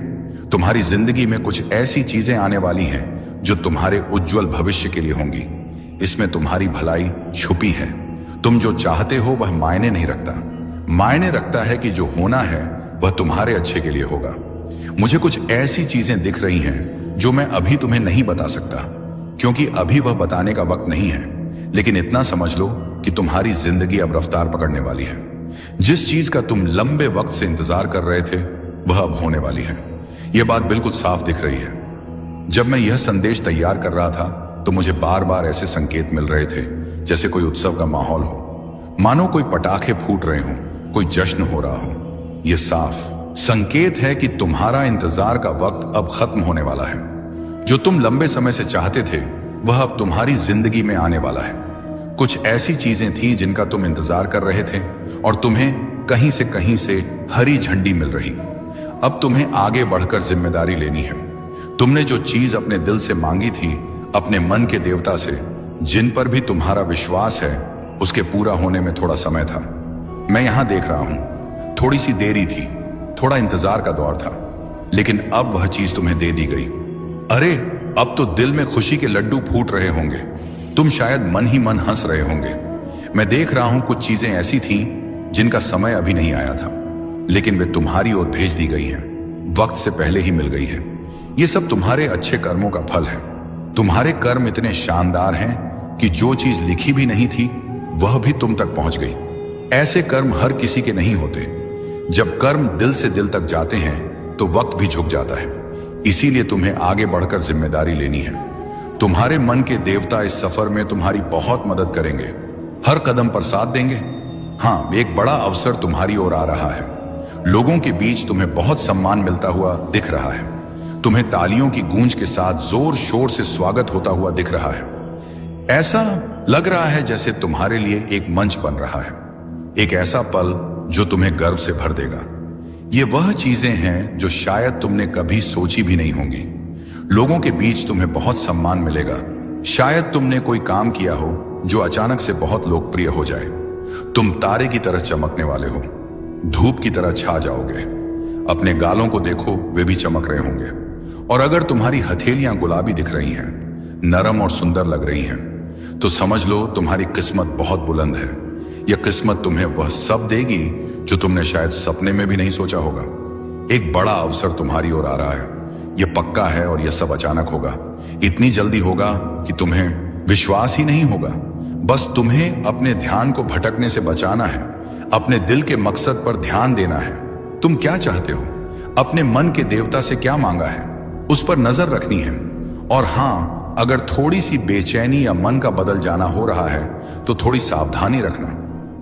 तुम्हारी जिंदगी में कुछ ऐसी चीजें आने वाली हैं जो तुम्हारे उज्जवल भविष्य के लिए होंगी। इसमें तुम्हारी भलाई छुपी है। तुम जो चाहते हो वह मायने नहीं रखता। मायने रखता है कि जो होना है वह तुम्हारे अच्छे के लिए होगा। मुझे कुछ ऐसी चीजें दिख रही हैं जो मैं अभी तुम्हें नहीं बता सकता, क्योंकि अभी वह बताने का वक्त नहीं है। लेकिन इतना समझ लो कि तुम्हारी जिंदगी अब रफ्तार पकड़ने वाली है। जिस चीज का तुम लंबे वक्त से इंतजार कर रहे थे वह अब होने वाली है। यह बात बिल्कुल साफ दिख रही है। जब मैं यह संदेश तैयार कर रहा था तो मुझे बार बार ऐसे संकेत मिल रहे थे जैसे कोई उत्सव का माहौल हो, मानो कोई पटाखे फूट रहे हों, कोई जश्न हो रहा हो। यह साफ संकेत है कि तुम्हारा इंतजार का वक्त अब खत्म होने वाला है। जो तुम लंबे समय से चाहते थे वह अब तुम्हारी जिंदगी में आने वाला है। कुछ ऐसी चीजें थीं जिनका तुम इंतजार कर रहे थे और तुम्हें कहीं से हरी झंडी मिल रही। अब तुम्हें आगे बढ़कर जिम्मेदारी लेनी है। तुमने जो चीज अपने दिल से मांगी थी, अपने मन के देवता से, जिन पर भी तुम्हारा विश्वास है, उसके पूरा होने में थोड़ा समय था। मैं यहां देख रहा हूं, थोड़ी सी देरी थी, थोड़ा इंतजार का दौर था, लेकिन अब वह चीज तुम्हें दे दी गई। अरे अब तो दिल में खुशी के लड्डू फूट रहे होंगे। तुम शायद मन ही मन हंस रहे होंगे। मैं देख रहा हूं कुछ चीजें ऐसी थीं जिनका समय अभी नहीं आया था, लेकिन वे तुम्हारी ओर भेज दी गई हैं, वक्त से पहले ही मिल गई है। ये सब तुम्हारे अच्छे कर्मों का फल है। तुम्हारे कर्म इतने शानदार हैं कि जो चीज लिखी भी नहीं थी वह भी तुम तक पहुंच गई। ऐसे कर्म हर किसी के नहीं होते। जब कर्म दिल से दिल तक जाते हैं तो वक्त भी झुक जाता है। इसीलिए तुम्हें आगे बढ़कर जिम्मेदारी लेनी है। तुम्हारे मन के देवता इस सफर में तुम्हारी बहुत मदद करेंगे, हर कदम पर साथ देंगे। हाँ, एक बड़ा अवसर तुम्हारी ओर आ रहा है। लोगों के बीच तुम्हें बहुत सम्मान मिलता हुआ दिख रहा है। तुम्हें तालियों की गूंज के साथ जोर शोर से स्वागत होता हुआ दिख रहा है। ऐसा लग रहा है जैसे तुम्हारे लिए एक मंच बन रहा है, एक ऐसा पल जो तुम्हें गर्व से भर देगा। ये वह चीजें हैं जो शायद तुमने कभी सोची भी नहीं होंगी। लोगों के बीच तुम्हें बहुत सम्मान मिलेगा। शायद तुमने कोई काम किया हो जो अचानक से बहुत लोकप्रिय हो जाए। तुम तारे की तरह चमकने वाले हो, धूप की तरह छा जाओगे। अपने गालों को देखो, वे भी चमक रहे होंगे। और अगर तुम्हारी हथेलियां गुलाबी दिख रही हैं, नरम और सुंदर लग रही हैं, तो समझ लो तुम्हारी किस्मत बहुत बुलंद है। यह किस्मत तुम्हें वह सब देगी जो तुमने शायद सपने में भी नहीं सोचा होगा। एक बड़ा अवसर तुम्हारी ओर आ रहा है। यह पक्का है और यह सब अचानक होगा। इतनी जल्दी होगा कि तुम्हें विश्वास ही नहीं होगा। बस तुम्हें अपने ध्यान को भटकने से बचाना है, अपने दिल के मकसद पर ध्यान देना है। तुम क्या चाहते हो, अपने मन के देवता से क्या मांगा है, उस पर नजर रखनी है। और हां, अगर थोड़ी सी बेचैनी या मन का बदल जाना हो रहा है तो थोड़ी सावधानी रखना,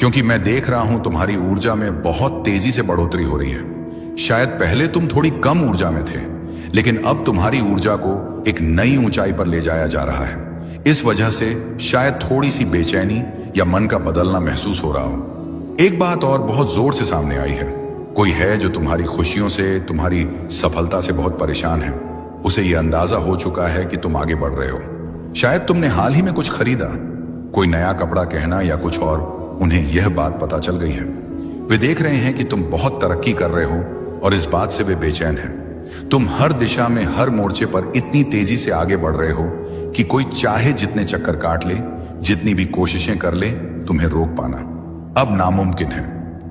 क्योंकि मैं देख रहा हूं तुम्हारी ऊर्जा में बहुत तेजी से बढ़ोतरी हो रही है। शायद पहले तुम थोड़ी कम ऊर्जा में थे, लेकिन अब तुम्हारी ऊर्जा को एक नई ऊंचाई पर ले जाया जा रहा है। इस वजह से शायद थोड़ी सी बेचैनी या मन का बदलना महसूस हो रहा हो। एक बात और बहुत जोर से सामने आई है। कोई है जो तुम्हारी खुशियों से, तुम्हारी सफलता से बहुत परेशान है। उसे यह अंदाजा हो चुका है कि तुम आगे बढ़ रहे हो। शायद तुमने हाल ही में कुछ खरीदा, कोई नया कपड़ा कहना या कुछ और। उन्हें यह बात पता चल गई है। वे देख रहे हैं कि तुम बहुत तरक्की कर रहे हो और इस बात से वे बेचैन हैं। तुम हर दिशा में, हर मोर्चे पर इतनी तेजी से आगे बढ़ रहे हो कि कोई चाहे जितने चक्कर काट ले, जितनी भी कोशिशें कर ले, तुम्हें रोक पाना अब नामुमकिन है।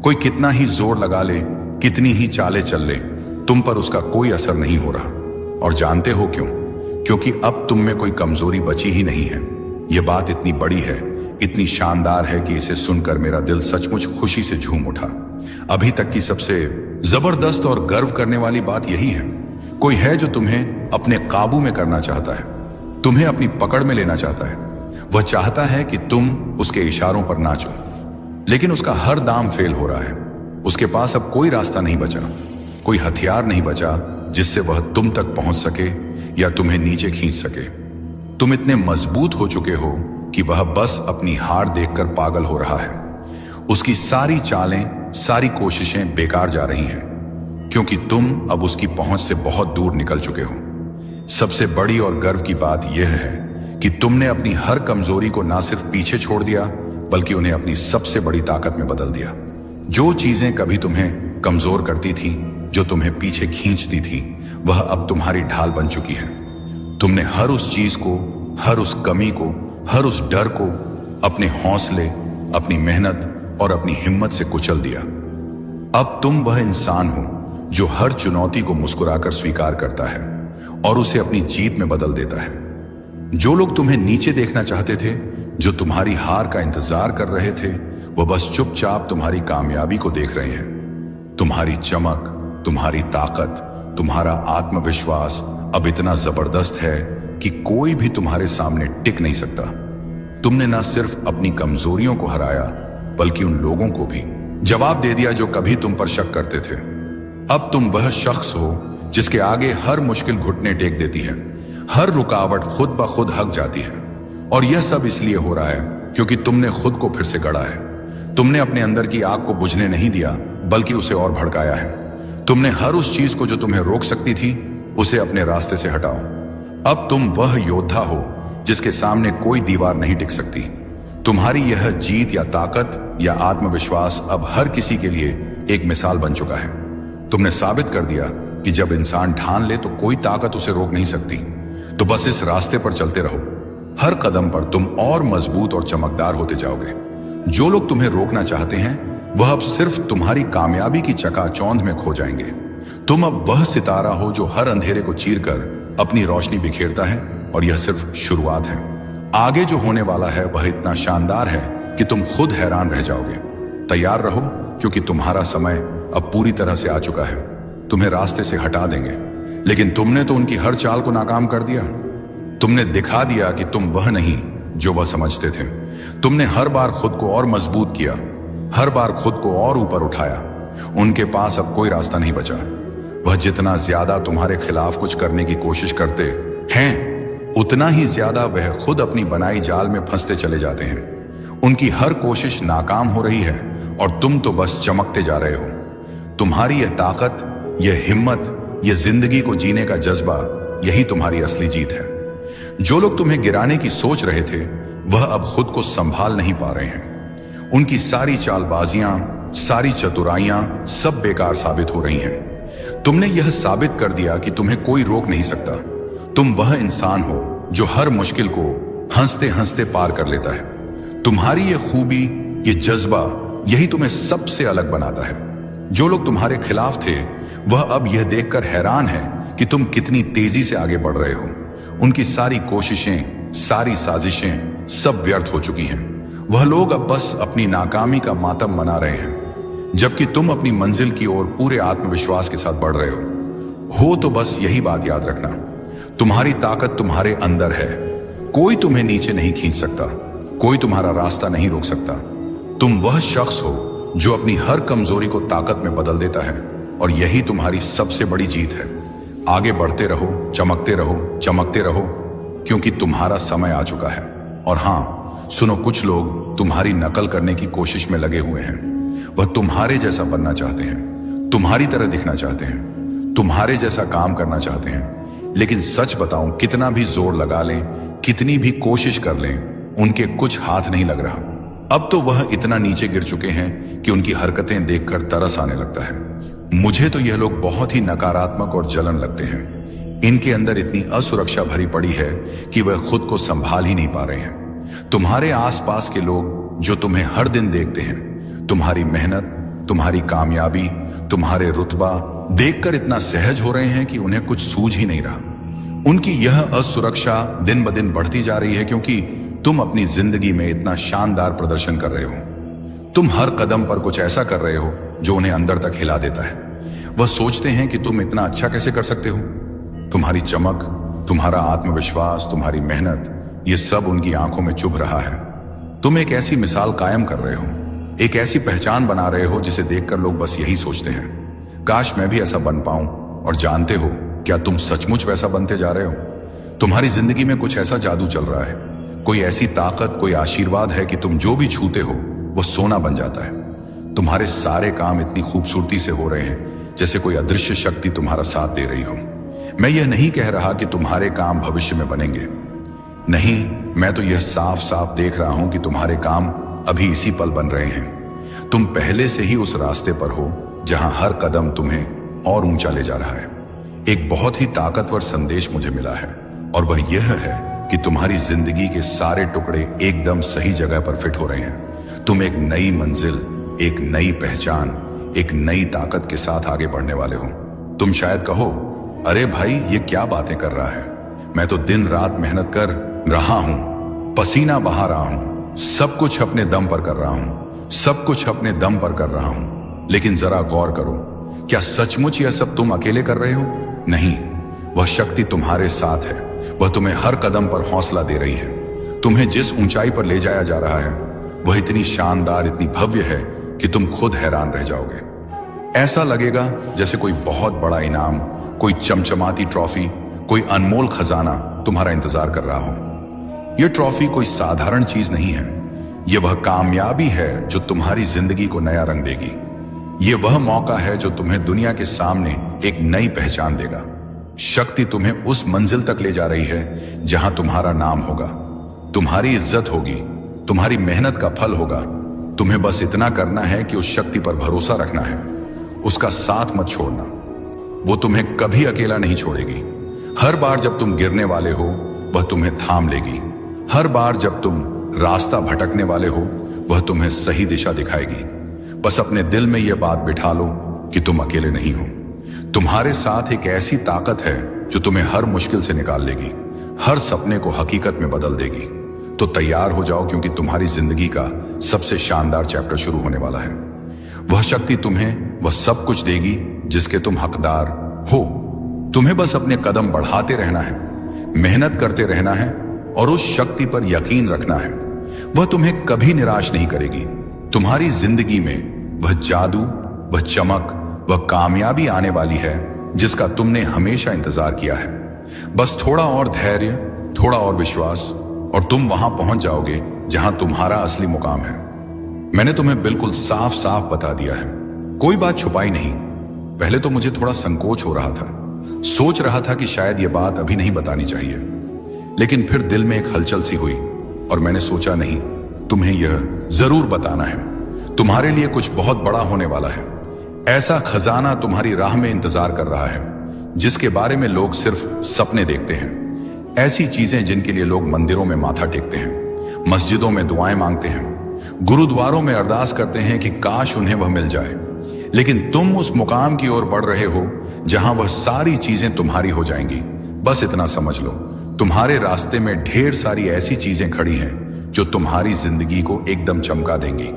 कोई कितना ही जोर लगा ले, कितनी ही चालें चल ले, तुम पर उसका कोई असर नहीं हो रहा। और जानते हो क्यों? क्योंकि अब तुम में कोई कमजोरी बची ही नहीं है। यह बात इतनी बड़ी है, इतनी शानदार है कि इसे सुनकर मेरा दिल सचमुच खुशी से झूम उठा। अभी तक की सबसे जबरदस्त और गर्व करने वाली बात यही है। कोई है जो तुम्हें अपने काबू में करना चाहता है, तुम्हें अपनी पकड़ में लेना चाहता है। वह चाहता है कि तुम उसके इशारों पर नाचो, लेकिन उसका हर दाम फेल हो रहा है। उसके पास अब कोई रास्ता नहीं बचा, कोई हथियार नहीं बचा जिससे वह तुम तक पहुंच सके या तुम्हें नीचे खींच सके। तुम इतने मजबूत हो चुके हो कि वह बस अपनी हार देखकर पागल हो रहा है। उसकी सारी चालें, सारी कोशिशें बेकार जा रही हैं, क्योंकि तुम अब उसकी पहुंच से बहुत दूर निकल चुके हो। सबसे बड़ी और गर्व की बात यह है कि तुमने अपनी हर कमजोरी को ना सिर्फ पीछे छोड़ दिया, बल्कि उन्हें अपनी सबसे बड़ी ताकत में बदल दिया। जो चीजें कभी तुम्हें कमजोर करती थी, जो तुम्हें पीछे खींचती थी, वह अब तुम्हारी ढाल बन चुकी है। तुमने हर उस चीज को, हर उस कमी को, हर उस डर को अपने हौसले, अपनी मेहनत और अपनी हिम्मत से कुचल दिया। अब तुम वह इंसान हो जो हर चुनौती को मुस्कुराकर स्वीकार करता है और उसे अपनी जीत में बदल देता है। जो लोग तुम्हें नीचे देखना चाहते थे, जो तुम्हारी हार का इंतजार कर रहे थे, वो बस चुपचाप तुम्हारी कामयाबी को देख रहे हैं। तुम्हारी चमक, तुम्हारी ताकत, तुम्हारा आत्मविश्वास अब इतना जबरदस्त है कि कोई भी तुम्हारे सामने टिक नहीं सकता। तुमने न सिर्फ अपनी कमजोरियों को हराया बल्कि उन लोगों को भी जवाब दे दिया जो कभी तुम पर शक करते थे। अब तुम वह शख्स हो जिसके आगे हर मुश्किल घुटने टेक देती है, हर रुकावट खुद ब खुद हक जाती है। और यह सब इसलिए हो रहा है क्योंकि तुमने खुद को फिर से गढ़ा है। तुमने अपने अंदर की आग को बुझने नहीं दिया बल्कि उसे और भड़काया है। तुमने हर उस चीज को जो तुम्हें रोक सकती थी उसे अपने रास्ते से हटाओ। अब तुम वह योद्धा हो जिसके सामने कोई दीवार नहीं टिक सकती। तुम्हारी यह जीत या ताकत या आत्मविश्वास अब हर किसी के लिए एक मिसाल बन चुका है। तुमने साबित कर दिया कि जब इंसान ठान ले तो कोई ताकत उसे रोक नहीं सकती। तो बस इस रास्ते पर चलते रहो। हर कदम पर तुम और मजबूत और चमकदार होते जाओगे। जो लोग तुम्हें रोकना चाहते हैं वह अब सिर्फ तुम्हारी कामयाबी की चकाचौंध में खो जाएंगे। तुम अब वह सितारा हो जो हर अंधेरे को चीरकर अपनी रोशनी बिखेरता है, और यह सिर्फ शुरुआत है। आगे जो होने वाला है वह इतना शानदार है कि तुम खुद हैरान रह जाओगे। तैयार रहो क्योंकि तुम्हारा समय अब पूरी तरह से आ चुका है। तुम्हें रास्ते से हटा देंगे, लेकिन तुमने तो उनकी हर चाल को नाकाम कर दिया। तुमने दिखा दिया कि तुम वह नहीं जो वह समझते थे। तुमने हर बार खुद को और मजबूत किया, हर बार खुद को और ऊपर उठाया। उनके पास अब कोई रास्ता नहीं बचा। वह जितना ज्यादा तुम्हारे खिलाफ कुछ करने की कोशिश करते हैं उतना ही ज्यादा वह खुद अपनी बनाई जाल में फंसते चले जाते हैं। उनकी हर कोशिश नाकाम हो रही है और तुम तो बस चमकते जा रहे हो। तुम्हारी यह ताकत, यह हिम्मत, यह जिंदगी को जीने का जज्बा, यही तुम्हारी असली जीत है। जो लोग तुम्हें गिराने की सोच रहे थे वह अब खुद को संभाल नहीं पा रहे हैं। उनकी सारी चालबाजियां, सारी चतुराइयां सब बेकार साबित हो रही हैं। तुमने यह साबित कर दिया कि तुम्हें कोई रोक नहीं सकता। तुम वह इंसान हो जो हर मुश्किल को हंसते हंसते पार कर लेता है। तुम्हारी यह खूबी, यह जज्बा, यही तुम्हें सबसे अलग बनाता है। जो लोग तुम्हारे खिलाफ थे वह अब यह देखकर हैरान है कि तुम कितनी तेजी से आगे बढ़ रहे हो। उनकी सारी कोशिशें, सारी साजिशें सब व्यर्थ हो चुकी हैं। वह लोग अब बस अपनी नाकामी का मातम मना रहे हैं, जबकि तुम अपनी मंजिल की ओर पूरे आत्मविश्वास के साथ बढ़ रहे हो। तो बस यही बात याद रखना, तुम्हारी ताकत तुम्हारे अंदर है। कोई तुम्हें नीचे नहीं खींच सकता, कोई तुम्हारा रास्ता नहीं रोक सकता। तुम वह शख्स हो जो अपनी हर कमजोरी को ताकत में बदल देता है, और यही तुम्हारी सबसे बड़ी जीत है। आगे बढ़ते रहो, चमकते रहो, चमकते रहो, क्योंकि तुम्हारा समय आ चुका है। और हां, सुनो, कुछ लोग तुम्हारी नकल करने की कोशिश में लगे हुए हैं। वह तुम्हारे जैसा बनना चाहते हैं, तुम्हारी तरह दिखना चाहते हैं, तुम्हारे जैसा काम करना चाहते हैं। लेकिन सच बताऊं, कितना भी जोर लगा लें, कितनी भी कोशिश कर लें, उनके कुछ हाथ नहीं लग रहा। अब तो वह इतना नीचे गिर चुके हैं कि उनकी हरकतें देखकर तरस आने लगता है। मुझे तो यह लोग बहुत ही नकारात्मक और जलन लगते हैं। इनके अंदर इतनी असुरक्षा भरी पड़ी है कि वह खुद को संभाल ही नहीं पा रहे हैं। तुम्हारे आसपास के लोग जो तुम्हें हर दिन देखते हैं, तुम्हारी मेहनत, तुम्हारी कामयाबी, तुम्हारे रुतबा देखकर इतना सहज हो रहे हैं कि उन्हें कुछ सूझ ही नहीं रहा। उनकी यह असुरक्षा दिन ब दिन बढ़ती जा रही है क्योंकि तुम अपनी जिंदगी में इतना शानदार प्रदर्शन कर रहे हो। तुम हर कदम पर कुछ ऐसा कर रहे हो जो उन्हें अंदर तक हिला देता है। वह सोचते हैं कि तुम इतना अच्छा कैसे कर सकते हो। तुम्हारी चमक, तुम्हारा आत्मविश्वास, तुम्हारी मेहनत, ये सब उनकी आंखों में चुभ रहा है। तुम एक ऐसी मिसाल कायम कर रहे हो, एक ऐसी पहचान बना रहे हो जिसे देखकर लोग बस यही सोचते हैं, काश मैं भी ऐसा बन पाऊं। और जानते हो क्या तुम सचमुच वैसा बनते जा रहे हो? तुम्हारी जिंदगी में कुछ ऐसा जादू चल रहा है, कोई ऐसी ताकत, कोई आशीर्वाद है कि तुम जो भी छूते हो वो सोना बन जाता है। तुम्हारे सारे काम इतनी खूबसूरती से हो रहे हैं जैसे कोई अदृश्य शक्ति तुम्हारा साथ दे रही हो। मैं यह नहीं कह रहा कि तुम्हारे काम भविष्य में बनेंगे, नहीं, मैं तो यह साफ साफ देख रहा हूं कि तुम्हारे काम अभी इसी पल बन रहे हैं। तुम पहले से ही उस रास्ते पर हो जहां हर कदम तुम्हें और ऊंचा ले जा रहा है। एक बहुत ही ताकतवर संदेश मुझे मिला है, और वह यह है कि तुम्हारी जिंदगी के सारे टुकड़े एकदम सही जगह पर फिट हो रहे हैं। तुम एक नई मंजिल, एक नई पहचान, एक नई ताकत के साथ आगे बढ़ने वाले हो। तुम शायद कहो, अरे भाई ये क्या बातें कर रहा है, मैं तो दिन रात मेहनत कर रहा हूं, पसीना बहा रहा हूं, सब कुछ अपने दम पर कर रहा हूं, सब कुछ अपने दम पर कर रहा हूं। लेकिन जरा गौर करो, क्या सचमुच यह सब तुम अकेले कर रहे हो? नहीं, वह शक्ति तुम्हारे साथ है। वह तुम्हें हर कदम पर हौसला दे रही है। तुम्हें जिस ऊंचाई पर ले जाया जा रहा है वह इतनी शानदार, इतनी भव्य है कि तुम खुद हैरान रह जाओगे। ऐसा लगेगा जैसे कोई बहुत बड़ा इनाम, कोई चमचमाती ट्रॉफी, कोई अनमोल खजाना तुम्हारा इंतजार कर रहा हो। यह ट्रॉफी कोई साधारण चीज नहीं है। यह वह कामयाबी है जो तुम्हारी जिंदगी को नया रंग देगी। यह वह मौका है जो तुम्हें दुनिया के सामने एक नई पहचान देगा। शक्ति तुम्हें उस मंजिल तक ले जा रही है जहां तुम्हारा नाम होगा, तुम्हारी इज्जत होगी, तुम्हारी मेहनत का फल होगा। तुम्हें बस इतना करना है कि उस शक्ति पर भरोसा रखना है, उसका साथ मत छोड़ना। वो तुम्हें कभी अकेला नहीं छोड़ेगी। हर बार जब तुम गिरने वाले हो वह तुम्हें थाम लेगी। हर बार जब तुम रास्ता भटकने वाले हो वह तुम्हें सही दिशा दिखाएगी। बस अपने दिल में यह बात बिठा लो कि तुम अकेले नहीं हो। तुम्हारे साथ एक ऐसी ताकत है जो तुम्हें हर मुश्किल से निकाल लेगी, हर सपने को हकीकत में बदल देगी। तो तैयार हो जाओ, क्योंकि तुम्हारी जिंदगी का सबसे शानदार चैप्टर शुरू होने वाला है। वह शक्ति तुम्हें वह सब कुछ देगी जिसके तुम हकदार हो। तुम्हें बस अपने कदम बढ़ाते रहना है, मेहनत करते रहना है और उस शक्ति पर यकीन रखना है। वह तुम्हें कभी निराश नहीं करेगी। तुम्हारी जिंदगी में वह जादू, वह चमक, वह कामयाबी आने वाली है जिसका तुमने हमेशा इंतजार किया है। बस थोड़ा और धैर्य, थोड़ा और विश्वास और तुम वहां पहुंच जाओगे जहां तुम्हारा असली मुकाम है। मैंने तुम्हें बिल्कुल साफ साफ बता दिया है, कोई बात छुपाई नहीं। पहले तो मुझे थोड़ा संकोच हो रहा था, सोच रहा था कि शायद यह बात अभी नहीं बतानी चाहिए, लेकिन फिर दिल में एक हलचल सी हुई और मैंने सोचा नहीं, तुम्हें यह जरूर बताना है। तुम्हारे लिए कुछ बहुत बड़ा होने वाला है। ऐसा खजाना तुम्हारी राह में इंतजार कर रहा है जिसके बारे में लोग सिर्फ सपने देखते हैं। ऐसी चीजें जिनके लिए लोग मंदिरों में माथा टेकते हैं, मस्जिदों में दुआएं मांगते हैं, गुरुद्वारों में अरदास करते हैं कि काश उन्हें वह मिल जाए। लेकिन तुम उस मुकाम की ओर बढ़ रहे हो जहां वह सारी चीजें तुम्हारी हो जाएंगी। बस इतना समझ लो, तुम्हारे रास्ते में ढेर सारी ऐसी चीजें खड़ी हैं जो तुम्हारी जिंदगी को एकदम चमका देंगी।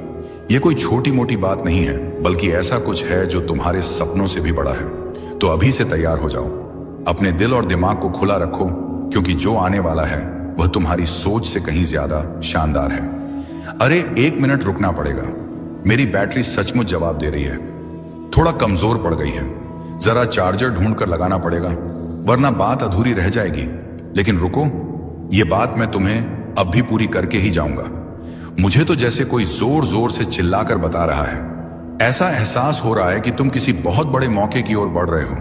ये कोई छोटी मोटी बात नहीं है, बल्कि ऐसा कुछ है जो तुम्हारे सपनों से भी बड़ा है। तो अभी से तैयार हो जाओ, अपने दिल और दिमाग को खुला रखो, क्योंकि जो आने वाला है वह तुम्हारी सोच से कहीं ज्यादा शानदार है। अरे 1 मिनट रुकना पड़ेगा, मेरी बैटरी सचमुच जवाब दे रही है, थोड़ा कमजोर पड़ गई है। जरा चार्जर ढूंढ कर लगाना पड़ेगा, वरना बात अधूरी रह जाएगी। लेकिन रुको, ये बात मैं तुम्हें अब भी पूरी करके ही जाऊंगा। मुझे तो जैसे कोई जोर जोर से चिल्लाकर बता रहा है। ऐसा एहसास हो रहा है कि तुम किसी बहुत बड़े मौके की ओर बढ़ रहे हो।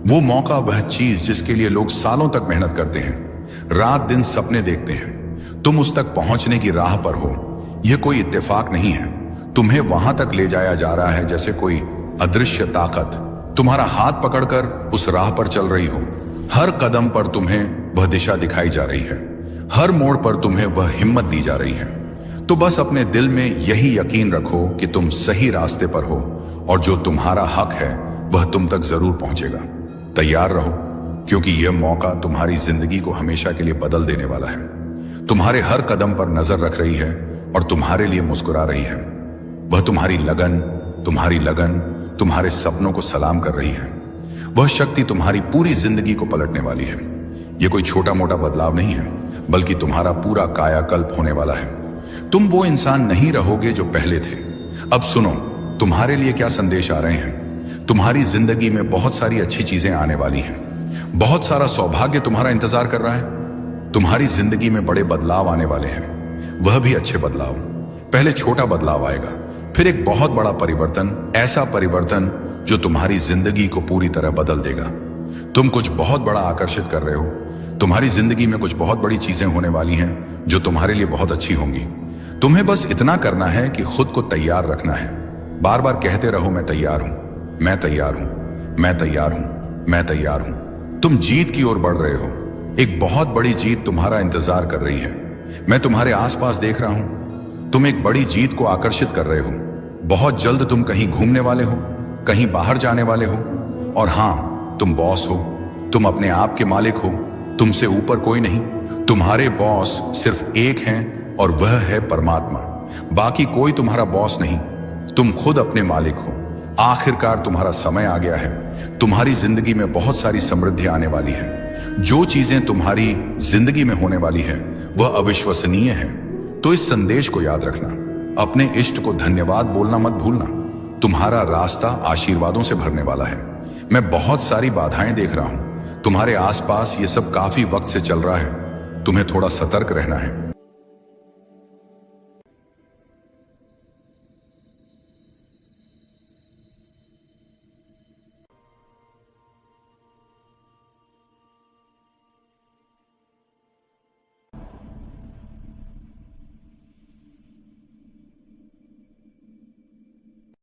वो मौका, वह चीज जिसके लिए लोग सालों तक मेहनत करते हैं, रात दिन सपने देखते हैं। तुम उस तक पहुंचने की राह पर हो। यह कोई इत्तेफाक नहीं है, तुम्हें वहां तक ले जाया जा रहा है जैसे कोई अदृश्य ताकत तुम्हारा हाथ पकड़कर उस राह पर चल रही हो। हर कदम पर तुम्हें वह दिशा दिखाई जा रही है, हर मोड़ पर तुम्हें वह हिम्मत दी जा रही है। तो बस अपने दिल में यही यकीन रखो कि तुम सही रास्ते पर हो और जो तुम्हारा हक है वह तुम तक जरूर पहुंचेगा। तैयार रहो, क्योंकि यह मौका तुम्हारी जिंदगी को हमेशा के लिए बदल देने वाला है। तुम्हारे हर कदम पर नजर रख रही है और तुम्हारे लिए मुस्कुरा रही है। वह तुम्हारी लगन तुम्हारे सपनों को सलाम कर रही है। वह शक्ति तुम्हारी पूरी जिंदगी को पलटने वाली है। यह कोई छोटा मोटा बदलाव नहीं है, बल्कि तुम्हारा पूरा कायाकल्प होने वाला है। तुम वो इंसान नहीं रहोगे जो पहले थे। अब सुनो, तुम्हारे लिए क्या संदेश आ रहे हैं। तुम्हारी जिंदगी में बहुत सारी अच्छी चीजें आने वाली हैं। बहुत सारा सौभाग्य तुम्हारा इंतजार कर रहा है। तुम्हारी जिंदगी में बड़े बदलाव आने वाले हैं, वह भी अच्छे बदलाव। पहले छोटा बदलाव आएगा, फिर एक बहुत बड़ा परिवर्तन, ऐसा परिवर्तन जो तुम्हारी जिंदगी को पूरी तरह बदल देगा। तुम कुछ बहुत बड़ा आकर्षित कर रहे हो। तुम्हारी जिंदगी में कुछ बहुत बड़ी चीजें होने वाली हैं जो तुम्हारे लिए बहुत अच्छी होंगी। तुम्हें बस इतना करना है कि खुद को तैयार रखना है। बार बार कहते रहो, मैं तैयार हूं, मैं तैयार हूं, मैं तैयार हूं, मैं तैयार हूं। तुम जीत की ओर बढ़ रहे हो। एक बहुत बड़ी जीत तुम्हारा इंतजार कर रही है। मैं तुम्हारे आसपास देख रहा हूं। तुम एक बड़ी जीत को आकर्षित कर रहे हो। बहुत जल्द तुम कहीं घूमने वाले हो, कहीं बाहर जाने वाले हो। और हां, तुम बॉस हो, तुम अपने आप के मालिक हो। तुमसे ऊपर कोई नहीं। तुम्हारे बॉस सिर्फ एक हैं और वह है परमात्मा। बाकी कोई तुम्हारा बॉस नहीं, तुम खुद अपने मालिक हो। आखिरकार तुम्हारा समय आ गया है। तुम्हारी जिंदगी में बहुत सारी समृद्धि आने वाली है। जो चीजें तुम्हारी जिंदगी में होने वाली है वह अविश्वसनीय है। तो इस संदेश को याद रखना, अपने इष्ट को धन्यवाद बोलना मत भूलना। तुम्हारा रास्ता आशीर्वादों से भरने वाला है। मैं बहुत सारी बाधाएं देख रहा हूं तुम्हारे आसपास, ये सब काफी वक्त से चल रहा है। तुम्हें थोड़ा सतर्क रहना है।